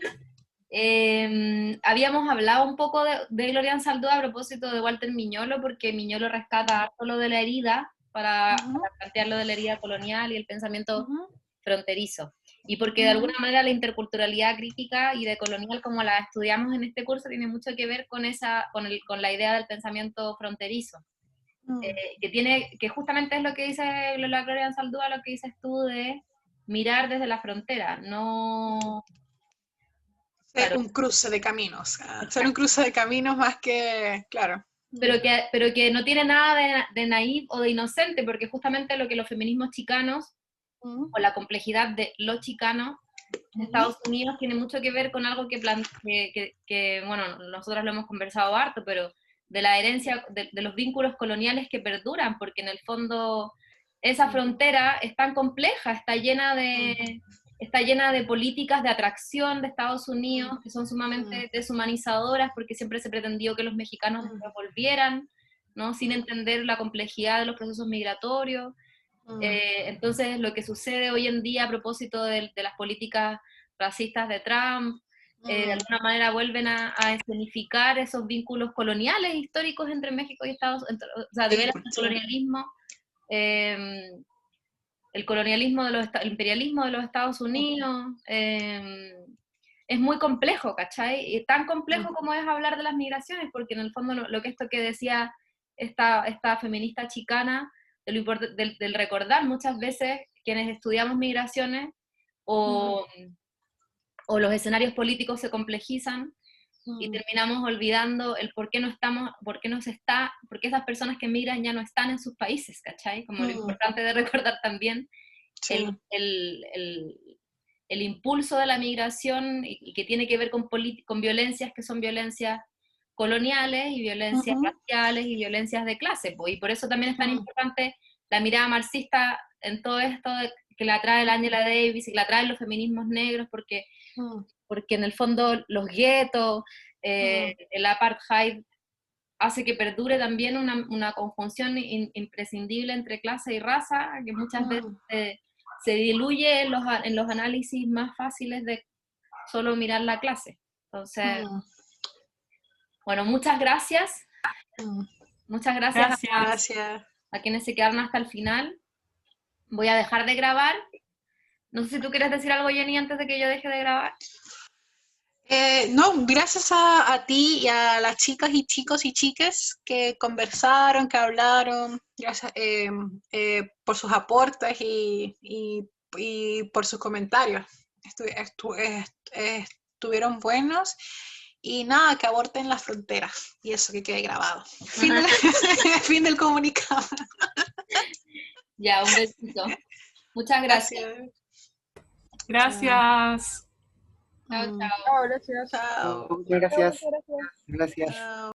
Habíamos hablado un poco de Gloria Anzaldúa a propósito de Walter Miñolo, porque Miñolo rescata harto lo de la herida para plantear lo de la herida colonial y el pensamiento fronterizo. Y porque de alguna manera la interculturalidad crítica y decolonial, como la estudiamos en este curso, tiene mucho que ver con la idea del pensamiento fronterizo. Que justamente es lo que dice la Gloria Anzaldúa, lo que dices tú de mirar desde la frontera, no... Ser un cruce de caminos, ser un cruce de caminos más que, claro. Pero que no tiene nada de naif o de inocente, porque justamente lo que los feminismos chicanos, o la complejidad de lo chicano en Estados Unidos, tiene mucho que ver con algo que bueno, nosotros lo hemos conversado harto, pero de la herencia, de los vínculos coloniales que perduran, porque en el fondo esa frontera es tan compleja, está llena de políticas de atracción de Estados Unidos que son sumamente deshumanizadoras, porque siempre se pretendió que los mexicanos volvieran, ¿no? Sin entender la complejidad de los procesos migratorios. Entonces, lo que sucede hoy en día a propósito de las políticas racistas de Trump, de alguna manera vuelven a escenificar esos vínculos coloniales históricos entre México y Estados Unidos, o sea, de ver el colonialismo, el imperialismo de los Estados Unidos, es muy complejo, ¿cachai? Y tan complejo como es hablar de las migraciones, porque en el fondo lo que decía esta feminista chicana, del recordar muchas veces quienes estudiamos migraciones o los escenarios políticos se complejizan y terminamos olvidando el por qué esas personas que migran ya no están en sus países, ¿cachai? Como lo importante de recordar también el impulso de la migración y que tiene que ver con violencias que son violencias coloniales y violencias raciales y violencias de clase, y por eso también es tan importante la mirada marxista en todo esto que la trae la Angela Davis y la traen los feminismos negros, porque en el fondo los guetos, el apartheid hace que perdure también una conjunción imprescindible entre clase y raza, que muchas veces se diluye en los análisis más fáciles de solo mirar la clase. Entonces, bueno, muchas gracias. Muchas gracias. A quienes se quedaron hasta el final. Voy a dejar de grabar. No sé si tú quieres decir algo, Jenny, antes de que yo deje de grabar. No, gracias a ti y a las chicas y chicos y chiques que conversaron, que hablaron, gracias por sus aportes y por sus comentarios. Estuvieron buenos. Y nada, que aborten las fronteras. Y eso que quede grabado. Fin del comunicado. Ya, un besito. Muchas gracias. Gracias. Chao, chao. Chao, gracias. Gracias. Gracias. Gracias. Chao.